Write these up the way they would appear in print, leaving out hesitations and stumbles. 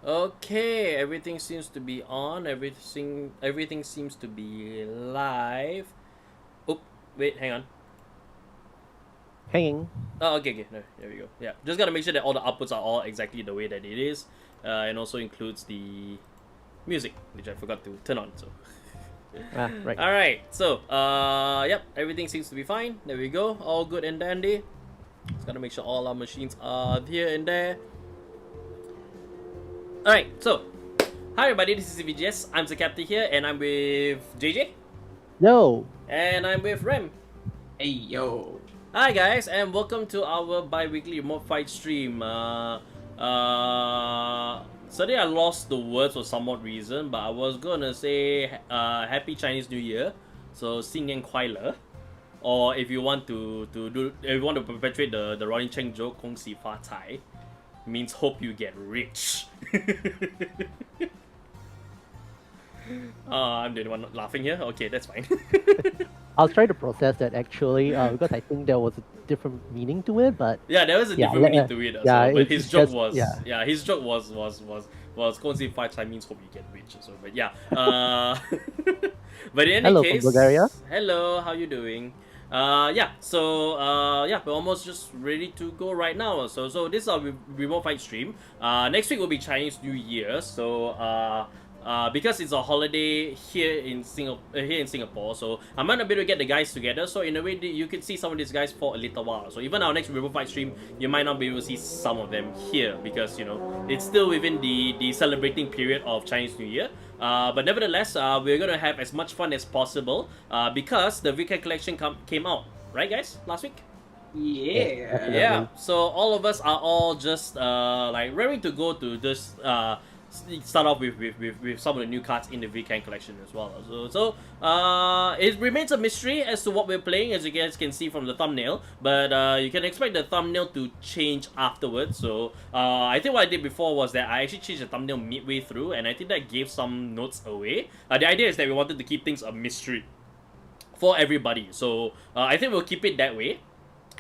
Okay, everything seems to be on. Everything seems to be live. Oh, wait, hang on. Hanging. Oh, okay. No, there we go. Yeah, just gotta make sure that all the outputs are all exactly the way that it is, and also includes the music, which I forgot to turn on. So. Right. All right. So, yep, everything seems to be fine. There we go. All good and dandy. Just gotta make sure all our machines are here and there. Alright, so, hi everybody, this is CVGS, I'm the captain here, and I'm with JJ. No. And I'm with Rem. Hey yo. Hi guys, and welcome to our bi-weekly remote fight stream. Suddenly I lost the words for somewhat reason, but I was gonna say Happy Chinese New Year, so Xing Yan Kuai Le. Or if you want to perpetuate the Ronnie Cheng joke, Kong Si Fa Cai, means hope you get rich. I'm the one laughing here. Okay, that's fine. I'll try to process that actually, because I think there was a different meaning to it, but yeah, there was a different meaning to it. Yeah, but his joke just, was yeah. his joke was "Konsi 5 time means hope you get rich." So, but yeah. But in any Hello case, from Bulgaria. Hello, how you doing? Yeah, so yeah, we're almost just ready to go right now. So this is our remote fight stream. Next week will be Chinese New Year. So because it's a holiday here in Singapore, so I'm gonna be able to get the guys together. So in a way, you can see some of these guys for a little while. So even our next remote fight stream, you might not be able to see some of them here because it's still within the celebrating period of Chinese New Year. But nevertheless, we're gonna have as much fun as possible because the VK collection came out, right, guys? Last week. Yeah. Yeah. So all of us are all just like ready to go to just start off with some of the new cards in the VK collection as well. So it remains a mystery as to what we're playing, as you guys can see from the thumbnail. But you can expect the thumbnail to change afterwards. So I think what I did before was that I actually changed the thumbnail midway through, and I think that gave some notes away. The idea is that we wanted to keep things a mystery for everybody. So I think we'll keep it that way.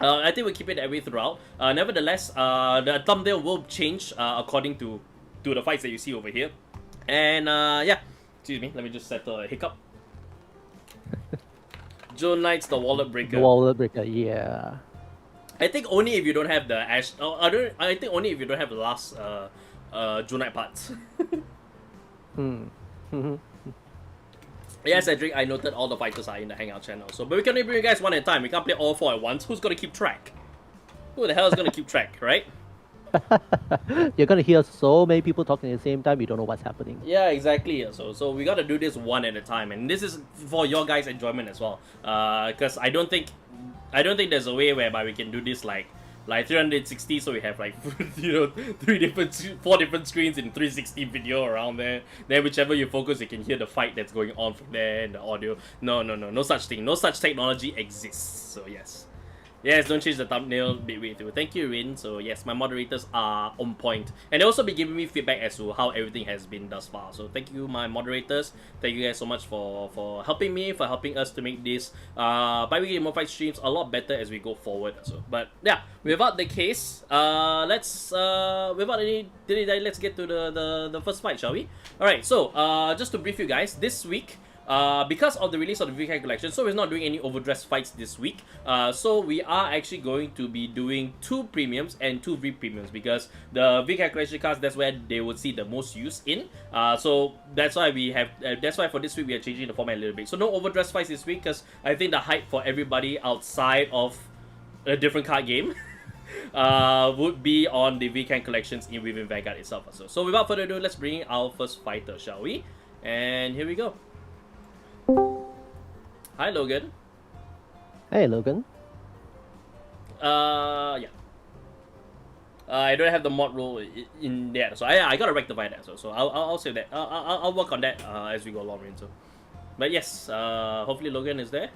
I think we'll keep it that way throughout. Nevertheless, the thumbnail will change according to the fights that you see over here. And yeah, excuse me, let me just settle a hiccup. Joe Knight's the wallet breaker. The wallet breaker, yeah. I think only if you don't have the Ash. I think only if you don't have the last Joe Knight parts. Yes, Cedric, I noted all the fighters are in the Hangout channel. So, but we can only bring you guys one at a time. We can't play all four at once. Who's gonna keep track? Who the hell is gonna keep track, right? You're gonna hear so many people talking at the same time, you don't know what's happening. Yeah, exactly. So we gotta do this one at a time, and this is for your guys' enjoyment as well. Because I don't think there's a way whereby we can do this like 360, so we have like 4 different screens in 360 video around there. Then whichever you focus, you can hear the fight that's going on from there and the audio. No such thing. No such technology exists. So yes. Yes, don't change the thumbnail midway through. Thank you, Rin. So yes, my moderators are on point. And they also be giving me feedback as to how everything has been thus far. So thank you, my moderators. Thank you guys so much for helping me, for helping us to make this bi-weekly remote fight streams a lot better as we go forward. So, but yeah, without the case, let's let's get to the first fight, shall we? Alright, so just to brief you guys, this week, because of the release of the VK collection, so we're not doing any overdressed fights this week. So we are actually going to be doing 2 premiums and 2 V premiums because the VK collection cards, that's where they would see the most use in. So that's why we have. That's why for this week we are changing the format a little bit. So no overdressed fights this week because I think the hype for everybody outside of a different card game would be on the VK collections within Vanguard itself. So without further ado, let's bring in our first fighter, shall we? And here we go. Hi, Logan. Hey, Logan. Yeah. I don't have the mod rule in there, so I gotta rectify that. So I'll say that. I'll work on that as we go along, so. But yes, hopefully Logan is there.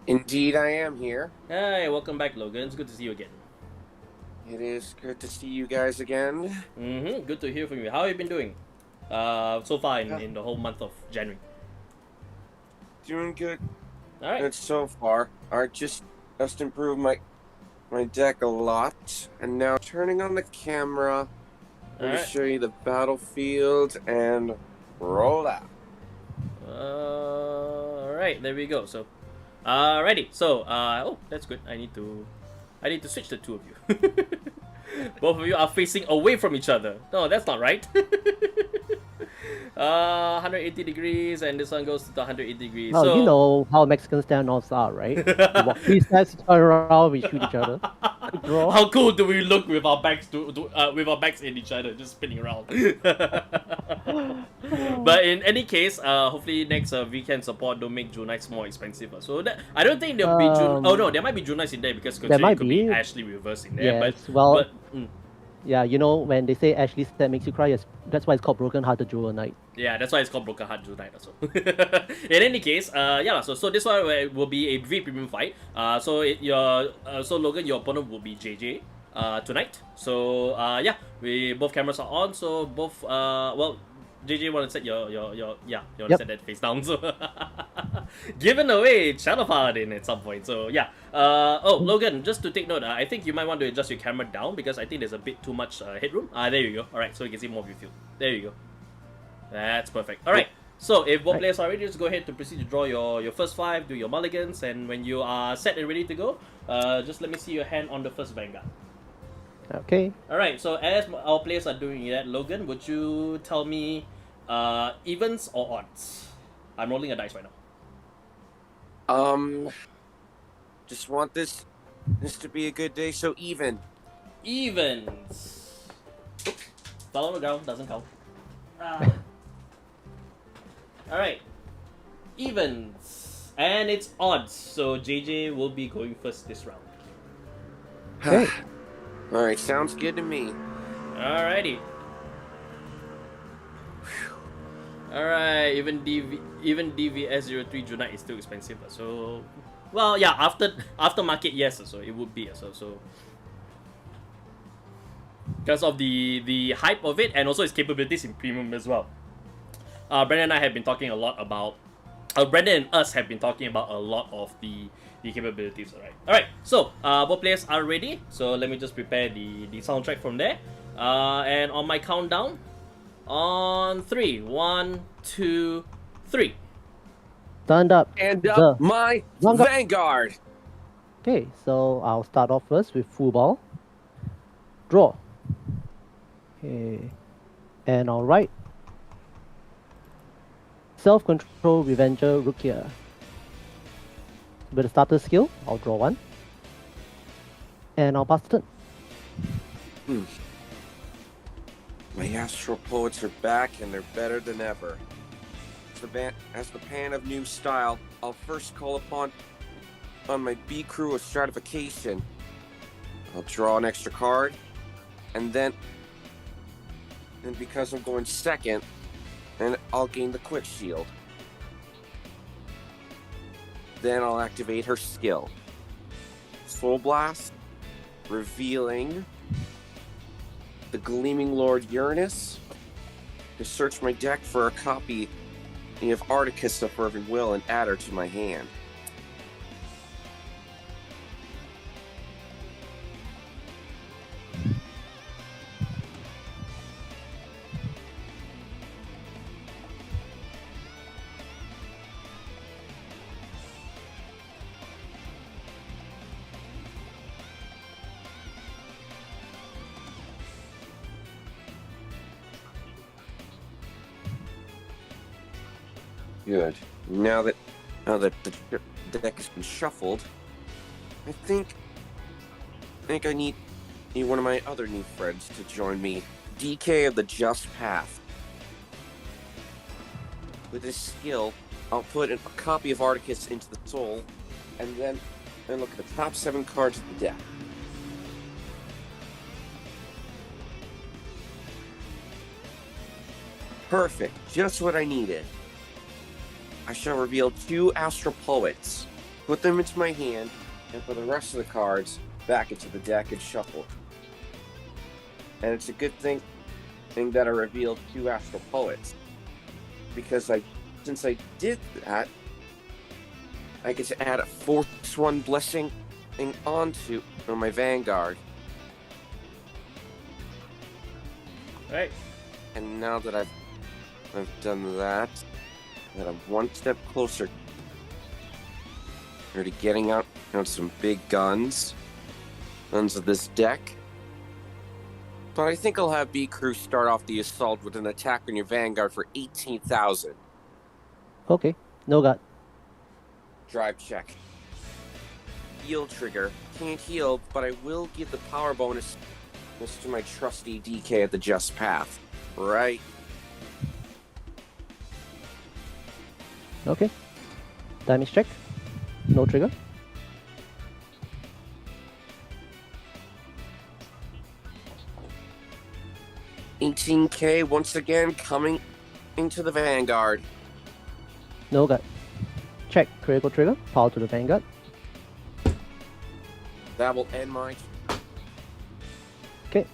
Indeed, I am here. Hey, welcome back, Logan. It's good to see you again. It is good to see you guys again. Good to hear from you. How have you been doing? So far in the whole month of January. Doing good. All right. Good so far. I just improved my deck a lot, and now turning on the camera. Let me Alright. show you the battlefield and roll out. Alright, there we go. So, alrighty. So, oh, that's good. I need to switch the two of you. Both of you are facing away from each other. No, that's not right. 180 degrees, and this one goes to the 180 degrees. Well, so, you know how Mexican standoffs are, right? We walk 3 steps, turn around, we shoot each other. Draw. how cool do we look with our backs with our backs in each other, just spinning around? But in any case, hopefully next weekend support don't make Junites more expensive. So that, I don't think there'll be oh no, there might be Junites in there because There might it could be be. Ashley reverse in there. Yes, well, but yeah, you know, when they say Ashley that makes you cry, that's why it's called Broken Hearted Jewel Night. yeah, that's why it's called Broken Heart Junight also. In any case, yeah, so this one will be a V premium fight. So Logan, your opponent will be JJ tonight. So yeah, we both cameras are on. So both well, JJ want to set your set that face down. So given away Shadow Paladin at some point. So yeah. Oh, Logan, just to take note, I think you might want to adjust your camera down because I think there's a bit too much headroom. There you go. All right, so you can see more of your field. There you go. That's perfect. All right. So if both players are ready, just go ahead to proceed to draw your first 5, do your mulligans, and when you are set and ready to go, just let me see your hand on the first Vanguard. Okay. Alright, so as our players are doing that, Logan, would you tell me evens or odds? I'm rolling a dice right now. Just want this to be a good day, so even. Evens. Oops. Fell on the ground, doesn't count. Alright. Evens. And it's odds, so JJ will be going first this round. Okay. Alright, sounds good to me. Alrighty. Alright, even DVS03 Junite is still expensive, so well yeah, after market, yes, so it would be so because of the hype of it and also its capabilities in premium as well. Brandon and I have been talking a lot about Brandon and us have been talking about a lot of the capabilities. Alright, so both players are ready, so let me just prepare the soundtrack from there, and on my countdown, on 3, 1, 2, 3. Stand up. And up my Vanguard. Okay, so I'll start off first with full ball. Draw. Okay. And alright. Self-control Revenger Rukia. With a starter skill, I'll draw 1. And I'll pass the turn. My Astral Poets are back and they're better than ever. As the pan of new style, I'll first call upon my B crew of stratification. I'll draw an extra card, and because I'm going second, and I'll gain the quick shield. Then I'll activate her skill. Soul Blast, revealing the Gleaming Lord Uranus, to search my deck for a copy of Articus of Fervent Will and add her to my hand. Good. Now that the deck has been shuffled, I think I need one of my other new friends to join me. DK of the Just Path. With this skill, I'll put a copy of Articus into the soul, and then look at the top 7 cards of the deck. Perfect. Just what I needed. I shall reveal 2 Astral Poets, put them into my hand, and for the rest of the cards, back into the deck and shuffle. And it's a good thing that I revealed 2 Astral Poets, because since I did that, I get to add a Force 1 Blessing onto my Vanguard. Right. And now that I've done that, I'm one step closer to getting out some big guns of this deck. But I think I'll have B Crew start off the assault with an attack on your Vanguard for 18,000. Okay, no guard. Drive check. Heal trigger. Can't heal, but I will give the power bonus to my trusty DK at the Just Path. Right? Okay. Damage check. No trigger. $18K once again coming into the Vanguard. No guard. Check. Critical trigger. Power to the Vanguard. That will end my... Okay.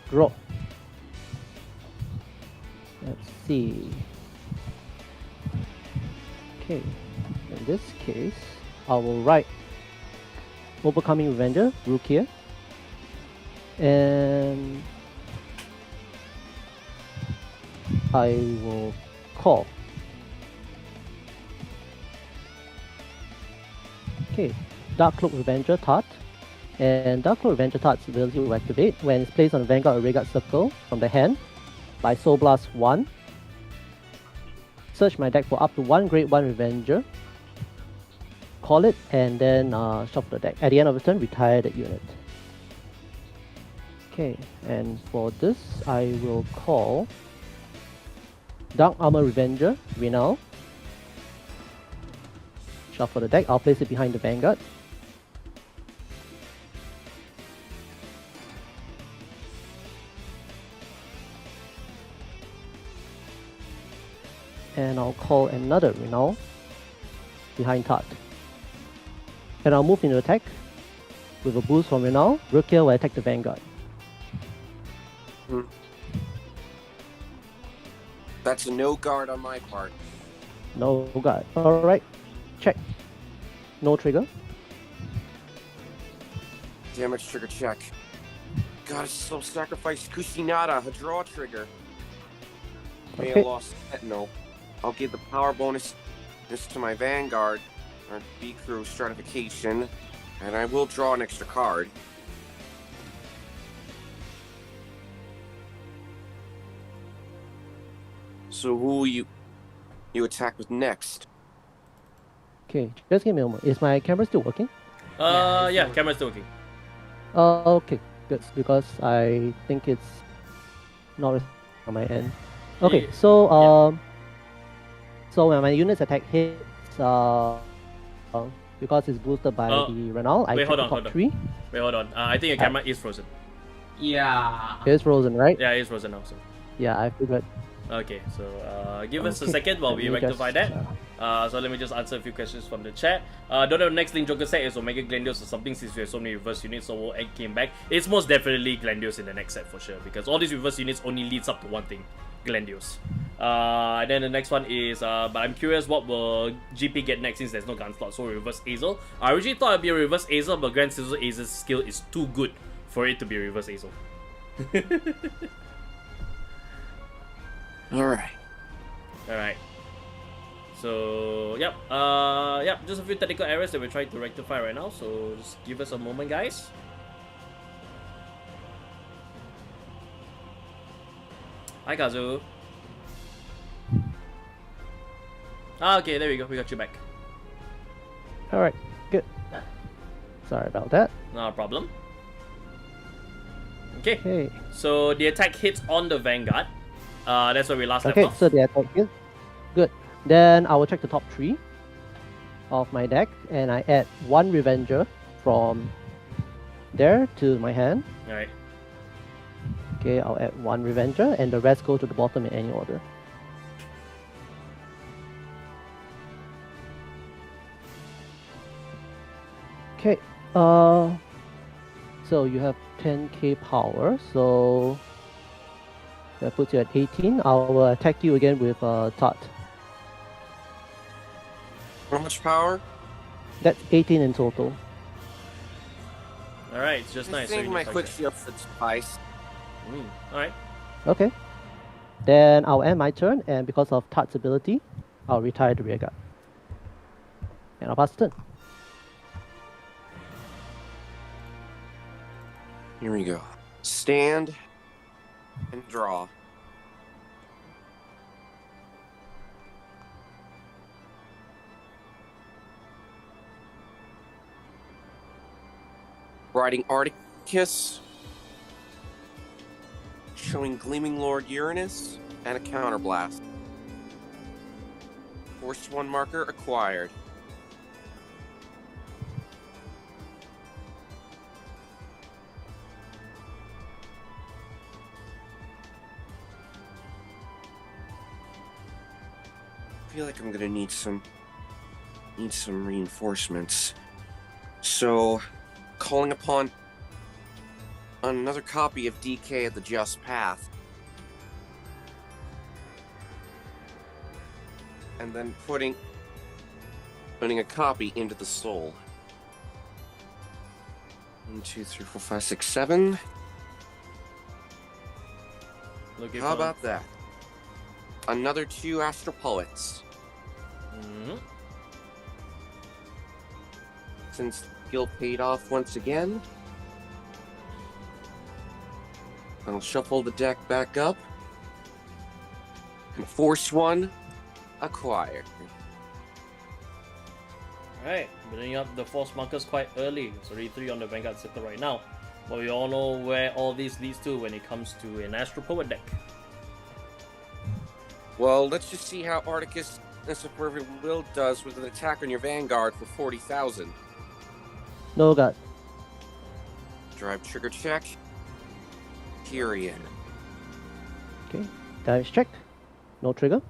Draw. Let's see. Okay. In this case, I will write Overcoming Revenger, Rook here. And I will call. Okay. Dark Cloak Revenger Tart. And Dark Cloak Revenger Tart's ability will activate when it's placed on the Vanguard or Rearguard circle from the hand by Soul Blast 1. Search my deck for up to 1 Grade 1 Revenger. Call it and then shuffle the deck. At the end of the turn, retire that unit. Okay, and for this, I will call Dark Armor Revenger, Renal. Shuffle the deck, I'll place it behind the Vanguard. And I'll call another Renal behind Tart. And I'll move into attack with a boost from Renal. Rukia will attack the Vanguard. That's a no guard on my part. No guard. Alright. Check. No trigger. Damage trigger check. Gotta still sacrifice Kushinada, a draw trigger. May have lost Sentinel. I'll give the power bonus just to my Vanguard, or B Crew stratification, and I will draw an extra card. So who will you attack with next? Okay, just give me a moment. Is my camera still working? Yeah, camera's still working. Okay, good. Because I think it's not on my end. Okay, Yeah. so so when my unit's attack hits, because it's boosted by the Renal, I take the top 3. Wait, hold on. I think your camera is frozen. Yeah. It's frozen, right? Yeah, it's frozen now. So. Yeah, I figured. Okay, so give us a second while we rectify that. So let me just answer a few questions from the chat. Don't know, next Link Joker set is Omega Glendios or something, since we have so many reverse units, so Egg came back. It's most definitely Glendios in the next set for sure, because all these reverse units only leads up to one thing, Glendios. And then the next one is, but I'm curious what will GP get next since there's no gun slot, so reverse Azel. I originally thought it'd be a reverse Azel, but Grand Sizzle Azel's skill is too good for it to be a reverse Azel. Alright. So, yep, just a few technical errors that we're trying to rectify right now, so just give us a moment, guys. Hi, Kazu. Okay, there we go, we got you back. Alright, good. Sorry about that. No problem. Okay, Okay. so the attack hits on the Vanguard. That's where we last left Okay, off. so the attack hits. Good. Then I will check the top 3 of my deck, and I add 1 Revenger from there to my hand. Alright. Okay, I'll add 1 Revenger, and the rest go to the bottom in any order. Okay, so you have 10k power, so that puts you at 18. I will attack you again with Tart. How much power? That's 18 in total. Alright, it's just I nice. think so my just quick like shield should suffice. Alright. Okay. Then I'll end my turn, and because of Tart's ability, I'll retire the rear guard. And I'll pass the turn. Here we go. Stand and draw. Riding Articus. Showing Gleaming Lord Uranus and a counterblast. Force 1 marker acquired. I feel like I'm gonna need some reinforcements. So, calling upon another copy of DK of the Just Path. And then putting a copy into the soul. 1, 2, 3, 4, 5, 6, 7. Looking How for- about that? Another 2 Astral Poets. Mhm. Since skill paid off once again, I'll shuffle the deck back up. And Force 1 acquired. Alright, bringing up the force markers quite early. It's already 3 on the Vanguard circle right now. But we all know where all this leads to when it comes to an Astral Poet deck. Well, let's just see how Articus Perfect Will does with an attack on your Vanguard for 40,000. No guard. Drive trigger check. Period. Okay. Damage check. No trigger.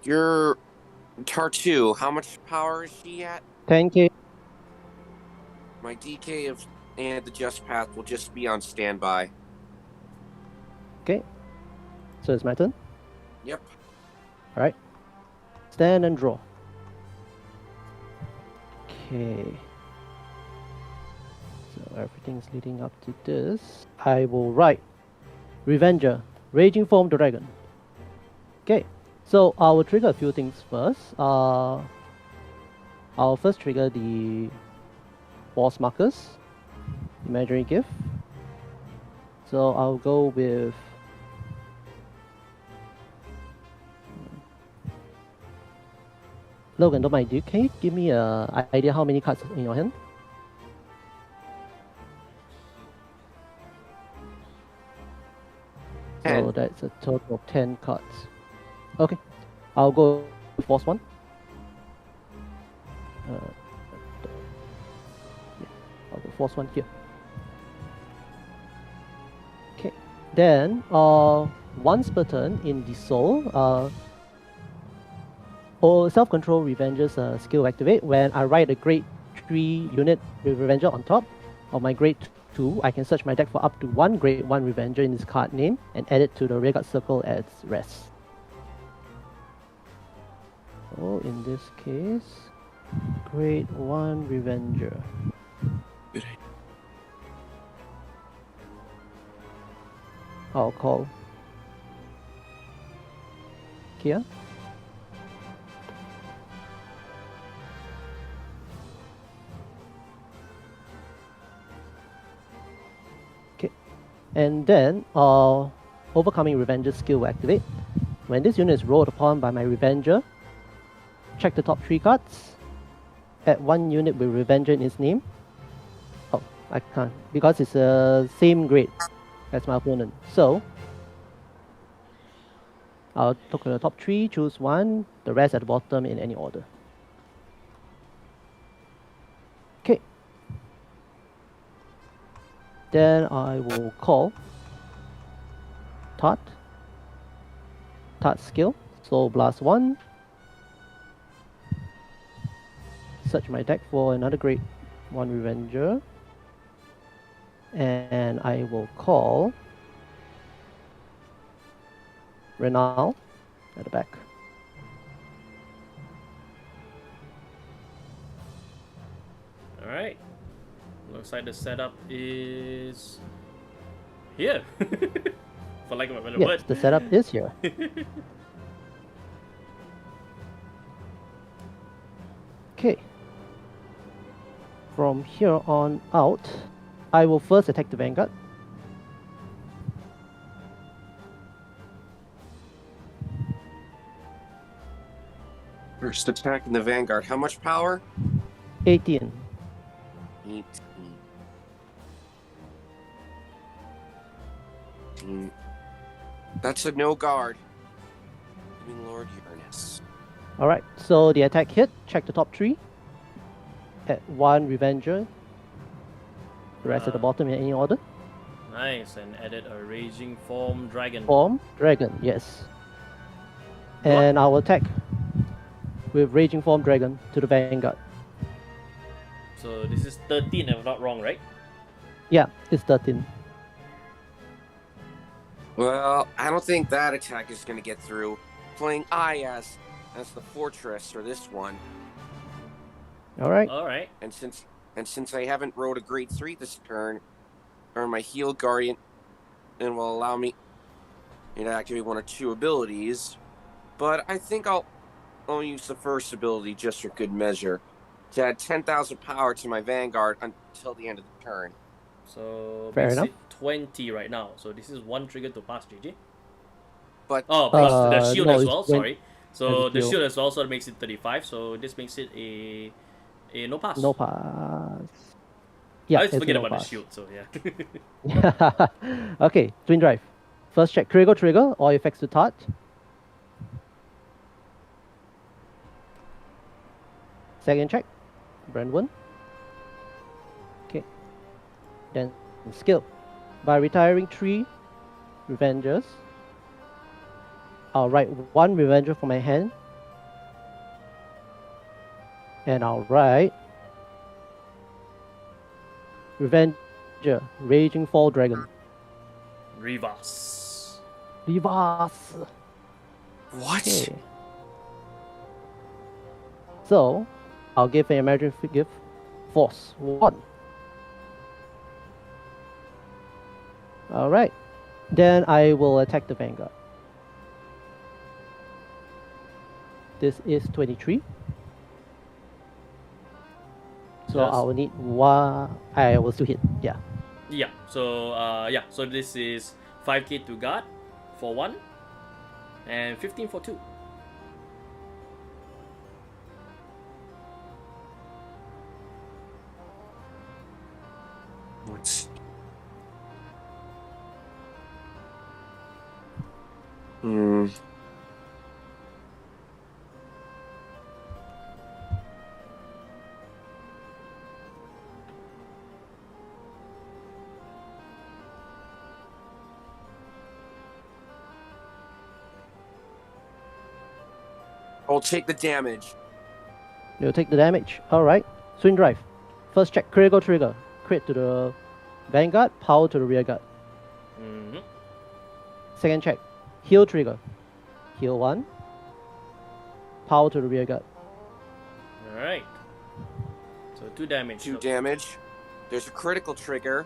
Your Tartu, how much power is she at? 10k. My DK and the Just Path will just be on standby. Okay. So it's my turn. Yep. Alright. Stand and draw. Okay. So everything's leading up to this. I will write Revenger, Raging Foam Dragon. Okay. So I will trigger a few things first. I'll first trigger the force markers. Imaginary gift. So I'll go with Logan, don't mind, can you give me an idea how many cards in your hand? So 10. that's a total of 10 cards. Okay, I'll go with Force 1. Yeah, I'll go Force 1 here. Okay, then once per turn in the soul, self-control Revenger's skill activate. When I write a grade 3 unit with Revenger on top of my grade 2, I can search my deck for up to 1 grade 1 Revenger in this card name and add it to the rearguard circle as rest. So in this case, grade 1 Revenger. I'll call Kia. And then, Overcoming Revenger skill will activate. When this unit is rolled upon by my Revenger, check the top 3 cards. Add 1 unit with Revenger in its name. Oh, I can't, because it's the same grade as my opponent. So, I'll look at the top 3, choose 1, the rest at the bottom in any order. Okay. Then I will call Tart skill, Soul Blast 1. Search my deck for another grade 1 Revenger. And I will call Renal at the back. looks like the setup is here. For lack of a better Yes, word. the setup is here. Okay. From here on out, I will first attack the Vanguard. First attack in the Vanguard. How much power? 18. 18. 18. That's a no guard. Lord Uranus. Alright, so the attack hit, check the top 3. Add 1 Revenger. The rest at the bottom in any order. Nice, and added a Raging Form Dragon. Form, Dragon, yes. And I'll attack with Raging Form Dragon to the Vanguard. So this is 13 if I'm not wrong, right? Yeah, it's 13. Well, I don't think that attack is going to get through. Playing I as the fortress for this one. Alright. Alright. And since I haven't rolled a grade 3 this turn, earn my Heal Guardian, and will allow me to activate 1 or 2 abilities. But I think I'll only use the first ability just for good measure to add 10,000 power to my Vanguard until the end of the turn. So Fair makes enough. it 20 right now. So this is 1 trigger to pass, GG. But Oh, plus the shield no, as it's well, 20 sorry. So and the heal. shield as well, so it makes it 35. So this makes it a no pass. No pass. Yeah, I always it's forget no about pass. the shield, so yeah. Okay, Twin Drive. First check critical trigger, all effects to touch. Second check, brand 1. Okay. Then skill. By retiring 3 Revengers, I'll write 1 Revenger from my hand. And I'll write Revenger, Raging Fall Dragon. Rivas. Reverse. what? Okay. So, I'll give an emergency gift. Force 1. Alright. Then I will attack the Vanguard. This is 23. So Yes. I will need 1. I will still hit. Yeah. Yeah. So So this is 5k to guard for 1, and 15 for 2. What's... I'll take the damage. You'll take the damage. Alright. Swing drive. First check critical trigger. Crit to the Vanguard, power to the rear guard. Mm-hmm. Second check. Heal trigger. Heal 1. Power to the rear guard. Alright. So 2 damage. 2 damage. There's a critical trigger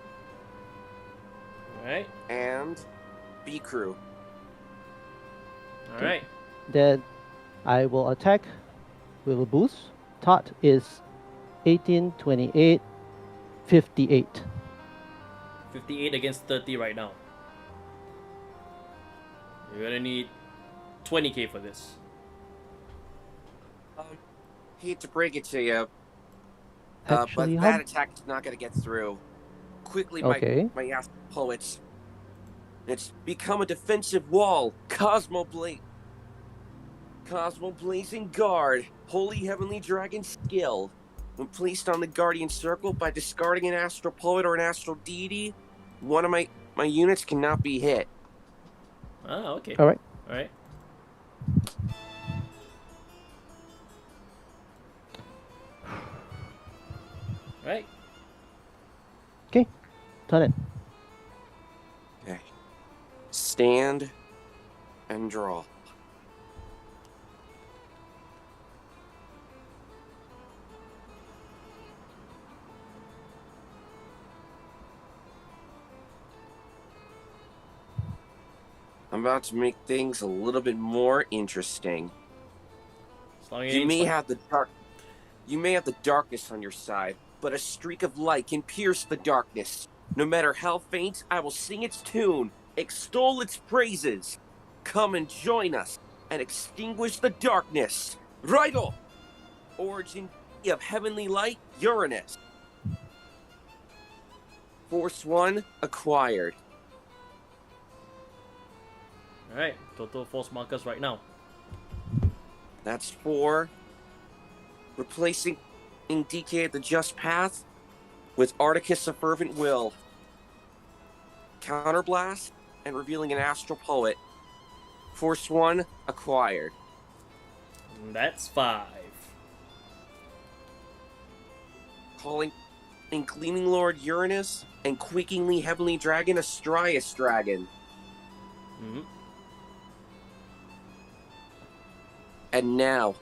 Alright. and B crew. Alright. Then I will attack with a boost. Tart is 18, 28, 58. 58 against 30 right now. You're gonna need 20k for this. Hate to break it to you, Actually, but how... that attack is not going to get through. Quickly, Okay. my Astral Poets. It's become a defensive wall. Cosmo Blazing Guard. Holy Heavenly Dragon skill. When placed on the Guardian Circle by discarding an Astral Poet or an Astral Deity, one of my units cannot be hit. Ah, okay. Alright. Alright. Right. Okay. Turn it. Okay. Stand and draw. I'm about to make things a little bit more interesting. As long as You ain't may sp- have the darkness on your side, but a streak of light can pierce the darkness. No matter how faint, I will sing its tune, extol its praises. Come and join us and extinguish the darkness. Righto! Origin of heavenly light, Uranus. Force 1 acquired. Alright, total force markers right now. That's 4. Replacing DK at the Just Path with Articus of Fervent Will. Counterblast and revealing an Astral Poet. Force 1 acquired. And that's 5. Calling in Gleaming Lord Uranus and Quakingly Heavenly Dragon Astrias Dragon. Mm-hmm. And now,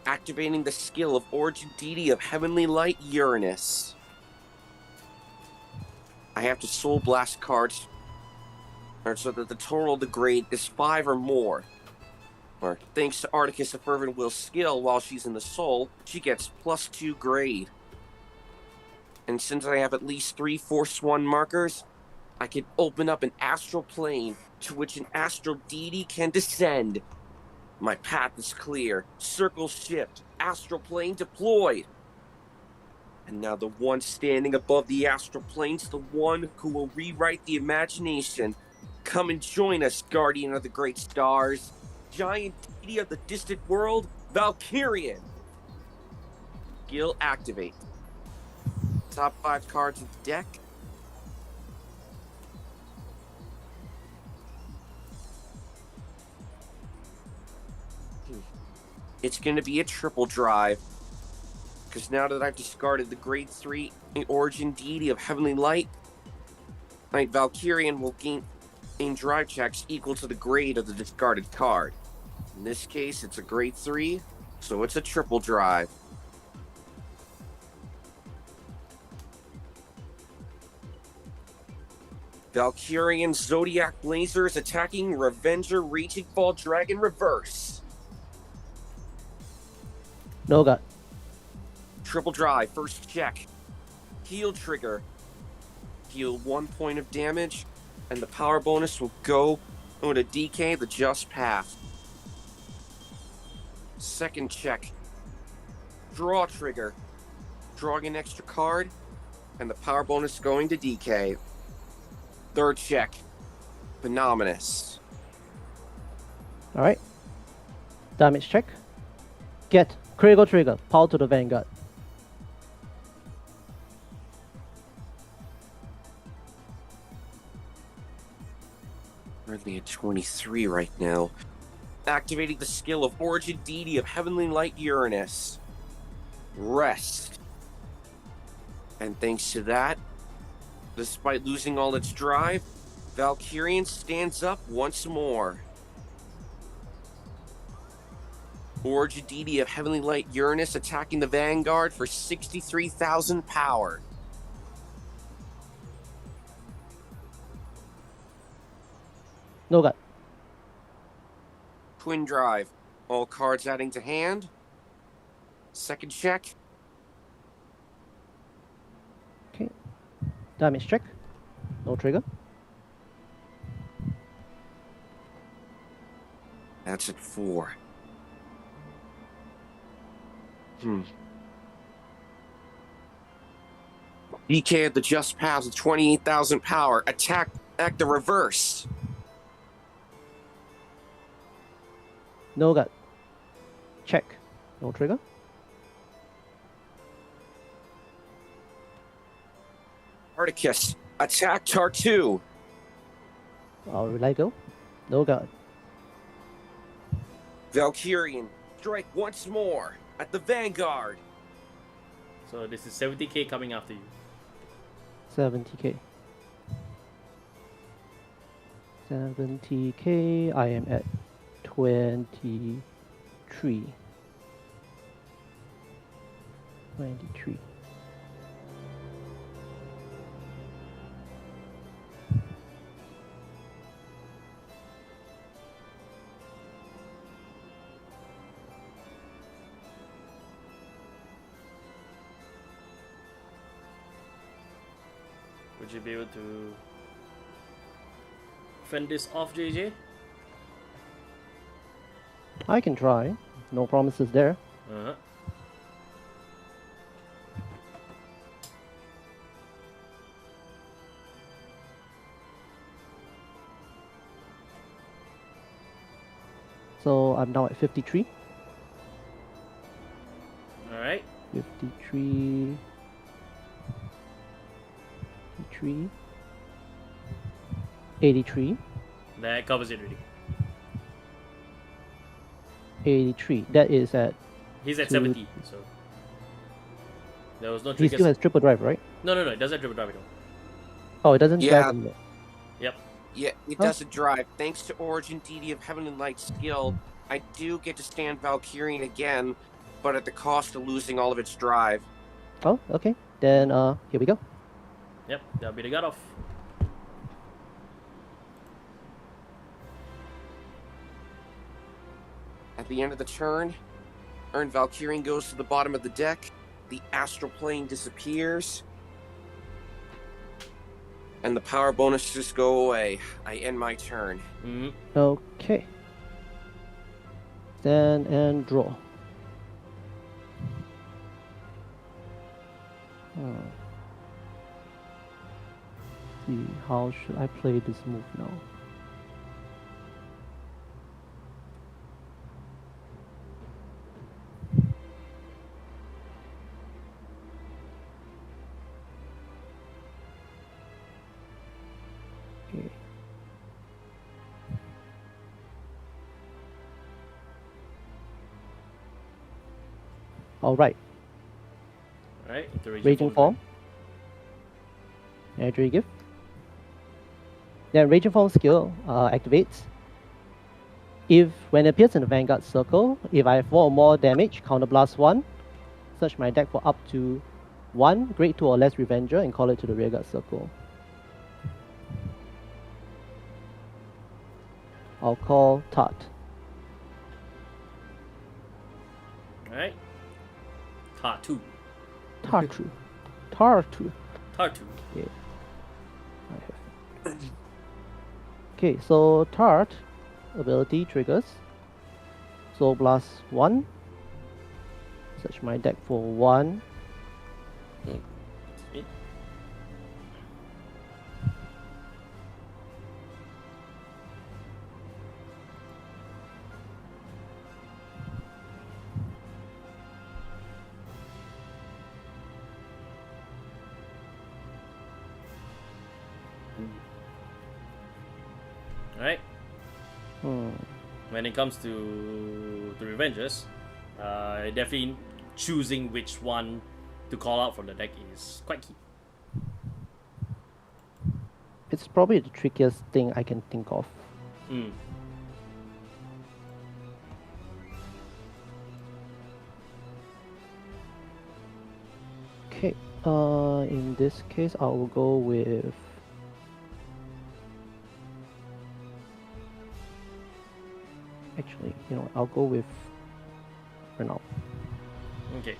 activating the skill of Origin Deity of Heavenly Light Uranus. I have to Soul Blast cards so that the total of the grade is 5 or more. Or, thanks to Articus of Fervent Will's skill while she's in the Soul, she gets +2 grade. And since I have at least 3 Force 1 markers, I can open up an astral plane to which an astral deity can descend. My path is clear. Circle shift. Astral plane deployed. And now the one standing above the astral plane's the one who will rewrite the imagination. Come and join us, guardian of the great stars. Giant deity of the distant world, Valkyrian. Skill activate. Top 5 cards of the deck. It's going to be a triple drive. Because now that I've discarded the grade 3 Origin Deity of Heavenly Light, Valkyrian will gain drive checks equal to the grade of the discarded card. In this case, it's a grade 3, so it's a triple drive. Valkyrian Zodiac Blazers attacking Revenger Raging Fall Dragon Reverse. No gut. Triple drive, first check. Heal trigger. Heal 1 point of damage, and the power bonus will go to DK the Just Path. Second check. Draw trigger. Drawing an extra card, and the power bonus going to DK. Third check. Phenomenous. Alright. Damage check. Get critical trigger. Power to the Vanguard. Currently at 23 right now. Activating the skill of Origin Deity of Heavenly Light Uranus. Rest. And thanks to that, despite losing all its drive, Valkyrian stands up once more. Origin Deity of Heavenly Light Uranus attacking the Vanguard for 63,000 power. No gut. Twin drive. All cards adding to hand. Second check. Okay. Damage check. No trigger. That's at 4. DK at the Just Path with 28,000 power. Attack the reverse. No gut. Check. No trigger. Articus. Attack Tartu. I'll relay go. No gut. Valkyrian. Strike once more at the Vanguard. So this is 70k coming after you. 70k. 70k. I am at 23. 23. Would you be able to fend this off, JJ? I can try. No promises there. Uh-huh. So I'm now at 53. Alright. 53. 53. 83. That covers it really. 83. That is at. He's at Two- 70, so there was no He triggers. still has triple drive, right? No, it doesn't have triple drive at all. Oh, it doesn't Yeah. drive anymore. Yep. Yeah, it Huh? doesn't drive. Thanks to Origin DD of Heaven and Light skill, I do get to stand Valkyrian again, but at the cost of losing all of its drive. Oh, okay. Then here we go. Yep, that'll be the gut off. At the end of the turn, Earn Valkyrian goes to the bottom of the deck, the astral plane disappears, and the power bonuses go away. I end my turn. Mm-hmm. Okay. Stand and draw. See, how should I play this move now? Okay. All right. Alright, into Raging Form. Energy Gift. Then Raging Form skill activates. If when it appears in the Vanguard circle, if I have 4 or more damage, counterblast 1. Search my deck for up to 1 grade 2 or less Revenger and call it to the rearguard circle. I'll call Tart. Alright. Tartu. Tartu. Tartu. Tartu. Yeah. I have. Okay, so Tart ability triggers. Soul Blast 1. Search my deck for 1. It. Alright. When it comes to the Revengers, definitely choosing which one to call out from the deck is quite key. It's probably the trickiest thing I can think of. Mm. Okay, in this case, I will go with. Actually, you know, I'll go with Renault. Okay.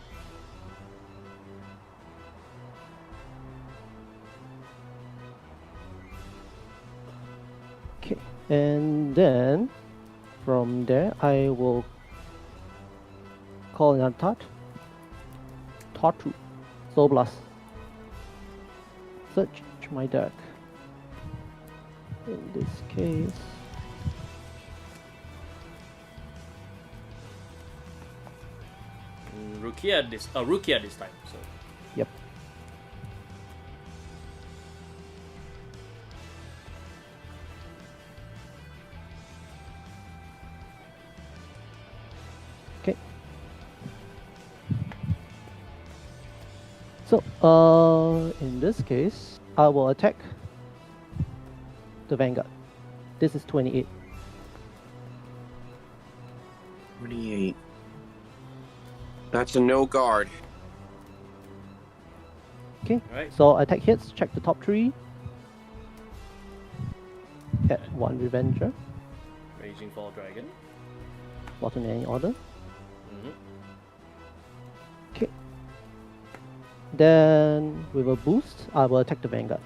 Okay, and then from there, I will call another Tart. Tartu. Soul Blast. Search my deck. In this case. Rukia this time. So Yep. Okay. So, in this case, I will attack the Vanguard. This is 28. 28. That's a no guard. Okay. Alright. So attack hits, check the top 3. Add 1 Revenger, Raging Fall Dragon. bottom in any order. Mm-hmm. Okay. Then with a boost, I will attack the Vanguard.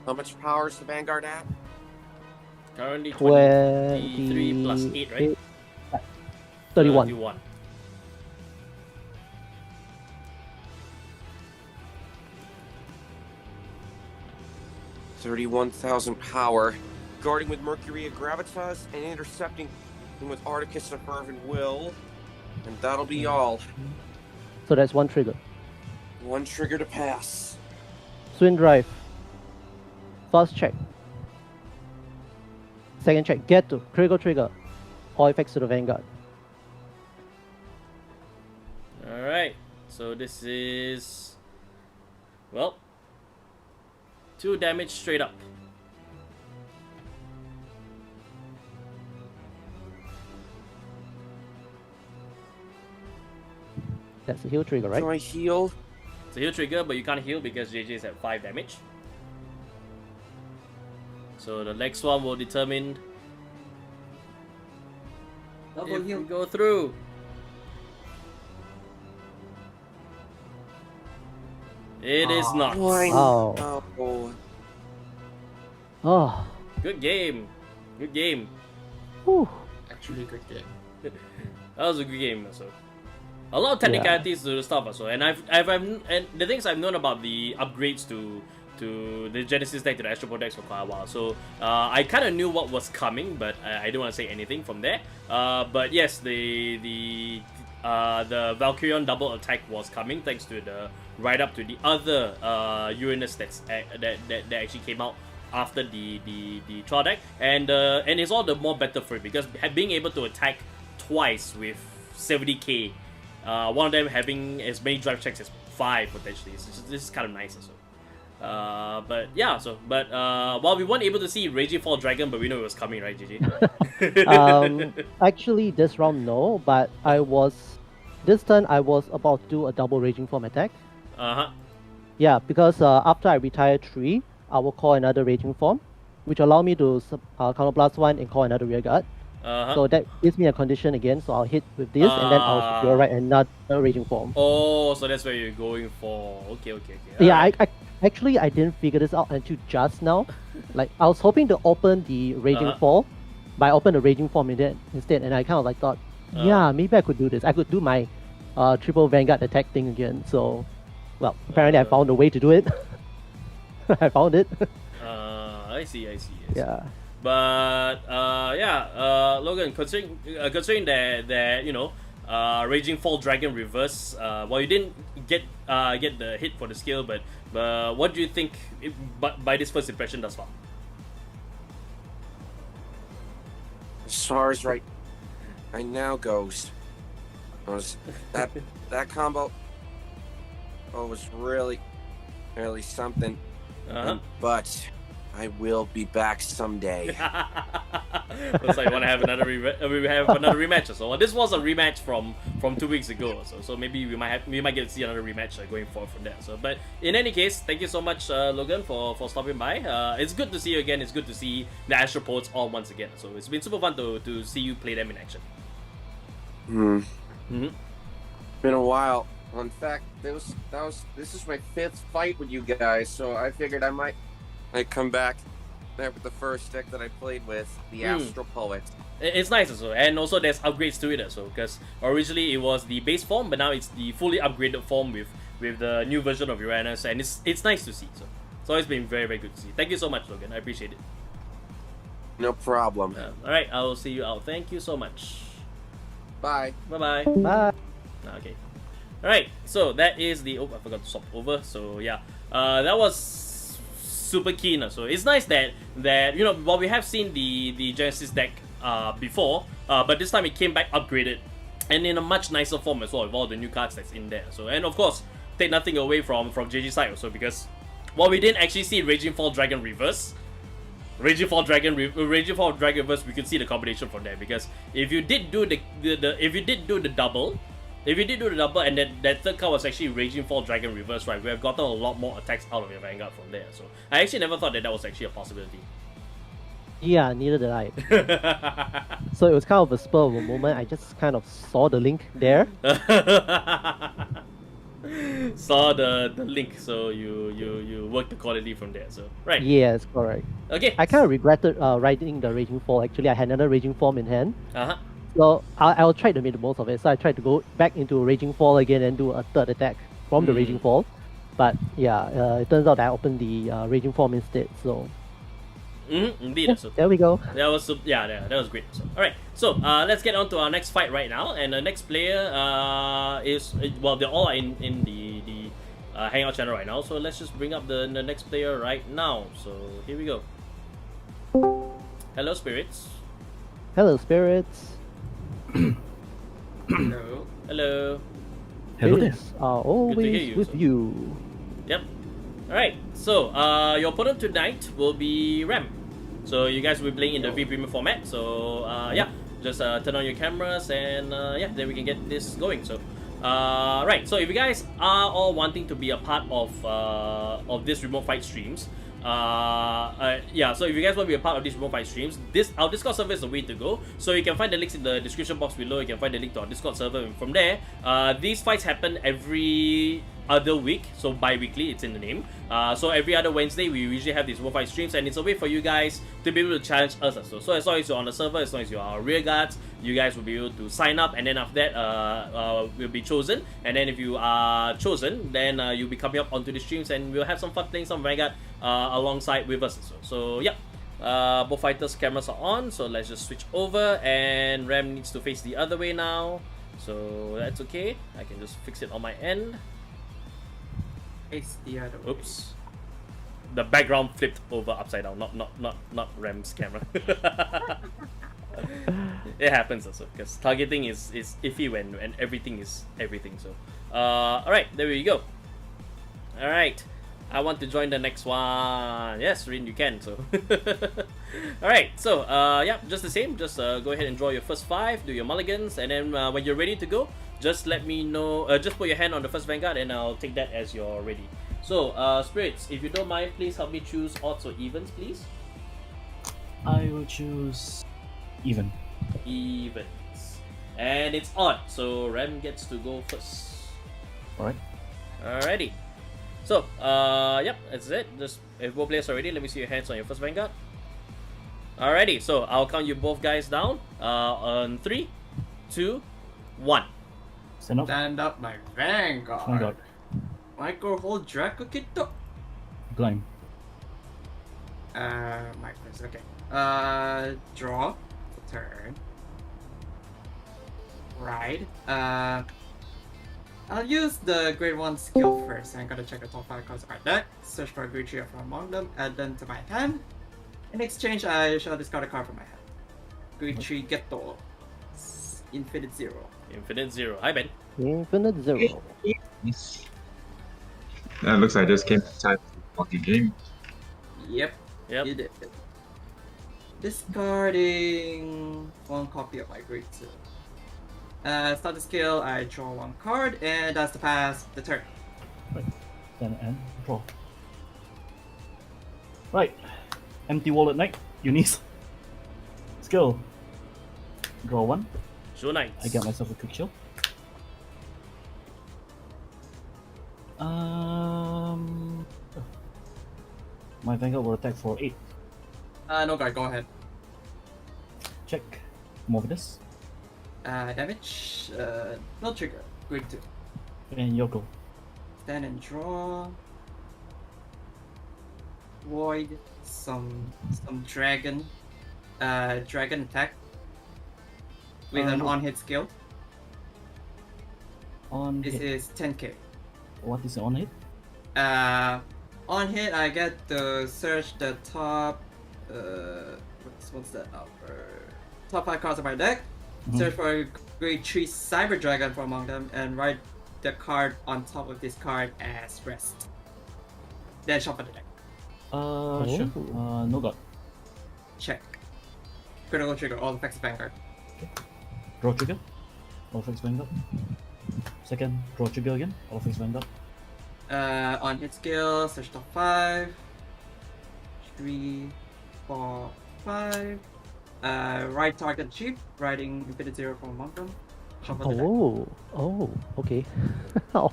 How much power is the Vanguard at? Currently 23 plus 8, right? 31. 31. 31,000 power. Guarding with Mercury Gravitas and intercepting him with Articus of Fervent Will. And that'll be all. So that's one trigger. One trigger to pass. Swing drive. First check. Second check. Get to critical trigger. All effects to the Vanguard. Alright, so this is, well, 2 damage straight up. That's a heal trigger, right? Do I heal? It's a heal trigger, but you can't heal because JJ's at 5 damage. So the next one will determine Double if heal. we go through. It is not. Why? Oh. Oh. Oh. Good game. Good game. Whew. Actually, good game. That was a good game also. A lot of technicalities to the stuff also, and and the things I've known about the upgrades to the Genesis deck to the Astro decks for quite a while. So I kind of knew what was coming, but I don't want to say anything from there. But yes, the Valkyrion double attack was coming thanks to the right up to the other Uranus that actually came out after the trial deck, and it's all the more better for it because being able to attack twice with 70k, one of them having as many drive checks as 5 potentially. This is kind of nice also. But yeah, while we weren't able to see Raging Fall Dragon, but we know it was coming, right, GG? Actually, this round no, but this turn I was about to do a double Raging Form attack. Yeah, because after I retire 3, I will call another Raging Form, which allow me to counterblast 1 and call another Rearguard. So that gives me a condition again, so I'll hit with this and then I'll secure right another Raging Form. Oh, so that's where you're going for. Okay. Yeah, Alright. I didn't figure this out until just now. Like, I was hoping to open the Raging Fall, but I opened the Raging Form instead, and I kind of like thought, yeah, maybe I could do this. I could do my triple Vanguard attack thing again. So, well, apparently I found a way to do it. I found it. I see. Yeah. But Logan, considering that you know, Raging Fall Dragon reverse, well, you didn't get the hit for the skill, but what do you think by this first impression thus far? As far as right now goes, that combo was really something. But I will be back someday. Looks like you want to have another rematch or so. Well, this was a rematch from 2 weeks ago, so maybe we might get to see another rematch going forward from there. So, but in any case, thank you so much, Logan, for stopping by. It's good to see you again. It's good to see the Astro Poets all once again. So it's been super fun to see you play them in action. Been a while. Well, in fact, this is my 5th fight with you guys, so I figured I might come back there with the first deck that I played with, the Astro Poet. It's nice also, and also there's upgrades to it also, because originally it was the base form, but now it's the fully upgraded form with the new version of Uranus, and it's nice to see. So it's always been very, very good to see. Thank you so much, Logan. I appreciate it. No problem. Alright, I will see you out. Thank you so much. Bye. Bye-bye. Bye. Okay. Alright, so that is the... Oh, I forgot to swap over. So, yeah. That was super keen. So, it's nice that you know, while we have seen the Genesis deck before, but this time it came back upgraded. And in a much nicer form as well, with all the new cards that's in there. So, and of course, take nothing away from JG's side also, because while we didn't actually see Raging Fall Dragon reverse, Raging Fall Dragon reverse, we could see the combination from there, because if you did do the double, and that third card was actually Raging Fall Dragon reverse, right, we have gotten a lot more attacks out of your Vanguard from there. So I actually never thought that was actually a possibility. Yeah, neither did I. So it was kind of a spur of a moment. I just kind of saw the link there. saw the link, so you worked accordingly from there. So right. Yes, correct. Okay. I kind of regretted writing the Raging Fall. Actually, I had another Raging Form in hand. Uh-huh. So I'll try to make the most of it. So I tried to go back into Raging Fall again and do a third attack from the Raging Fall. But yeah, it turns out that I opened the Raging Form instead. So Indeed. yeah, So there we go. that was that was great. So all right. So let's get on to our next fight right now. And the next player is well, they're all in the Hangout channel right now. So let's just bring up the next player right now. So here we go. Hello, spirits. Hello, spirits. Hello. Hello. Hello there. Spirits are always you, with sir. you. Yep. Alright, so your opponent tonight will be Ram. So you guys will be playing in the V Premium format. So yeah, just turn on your cameras and yeah, then we can get this going. So right, so if you guys are all wanting to be a part of this remote fight streams, yeah, so if you guys want to be a part of these remote fight streams, our Discord server is the way to go. So you can find the links in the description box below. You can find the link to our Discord server, and from there, these fights happen every other week, so bi-weekly, it's in the name. So every other Wednesday we usually have these remote fight streams, and it's a way for you guys to be able to challenge us also. So as long as you're on the server, as long as you're our rear guards, you guys will be able to sign up, and then after that will be chosen. And then if you are chosen, then you'll be coming up onto the streams, and we'll have some fun playing some Vanguard alongside with us. So yeah, both fighters' cameras are on, so let's just switch over, and Ram needs to face the other way now, so that's okay. I can just fix it on my end. It's the other way. Oops, the background flipped over upside down, not Ram's camera. It happens also, because targeting is iffy when everything is everything. So alright, there we go. Alright, I want to join the next one. Yes, Rin, you can. So alright, so yeah, just the same, just go ahead and draw your first 5, do your mulligans, and then when you're ready to go, just let me know, just put your hand on the first Vanguard and I'll take that as you're ready. So spirits, if you don't mind, please help me choose odds or evens, please. I will choose even. Evens. And it's odd, so Ram gets to go first. Alright. Alrighty. So, yep, that's it. Just if both players are ready, let me see your hands on your first Vanguard. Alrighty, so I'll count you both guys down on 3, 2, 1. Stand up. Stand up, my Vanguard. Vanguard. Micro hold Draco Kito. Climb. My first, okay. Draw. Turn. Ride. I'll use the grade 1 skill first. I'm gonna check the top 5 cards of my deck, search for a grade 3 from among them, add them to my hand. In exchange, I shall discard a card from my hand. Grade 3 Geto. Infinite Zero. Infinite Zero. Hi, Ben. Infinite Zero. Yes. That looks like I just came in time for the game. Yep. Yep. You did. Discarding 1 copy of my grade 2. Start the skill, I draw 1 card, and that's to pass the turn. Right. Stand and draw. Right. Empty wallet knight. Unis. Skill. Draw 1. Show Knights. I get myself a quick shield. My Vanguard will attack for 8. No guy, go ahead. Check. Move this. Damage, no trigger. Grade 2. And your go. Stand and draw. Void, some dragon. Dragon attack. With an on-hit skill. On This hit. is 10k. What is on hit? On hit, I get to search the top. What's that? Top 5 cards of my deck. Search for a grade 3 Cyber Dragon from among them, and write the card on top of this card as rest. Then shuffle the deck. Sure. No god. Check. Critical trigger. All effects Vanguard. Draw trigger. All effects Vanguard. Second, draw trigger again. All effects Vanguard. On hit skill, search top 5. 3, 4, 5. Right target achieved. Writing Infinite Zero from among them. Shuffle the deck. Oh, okay. Oh.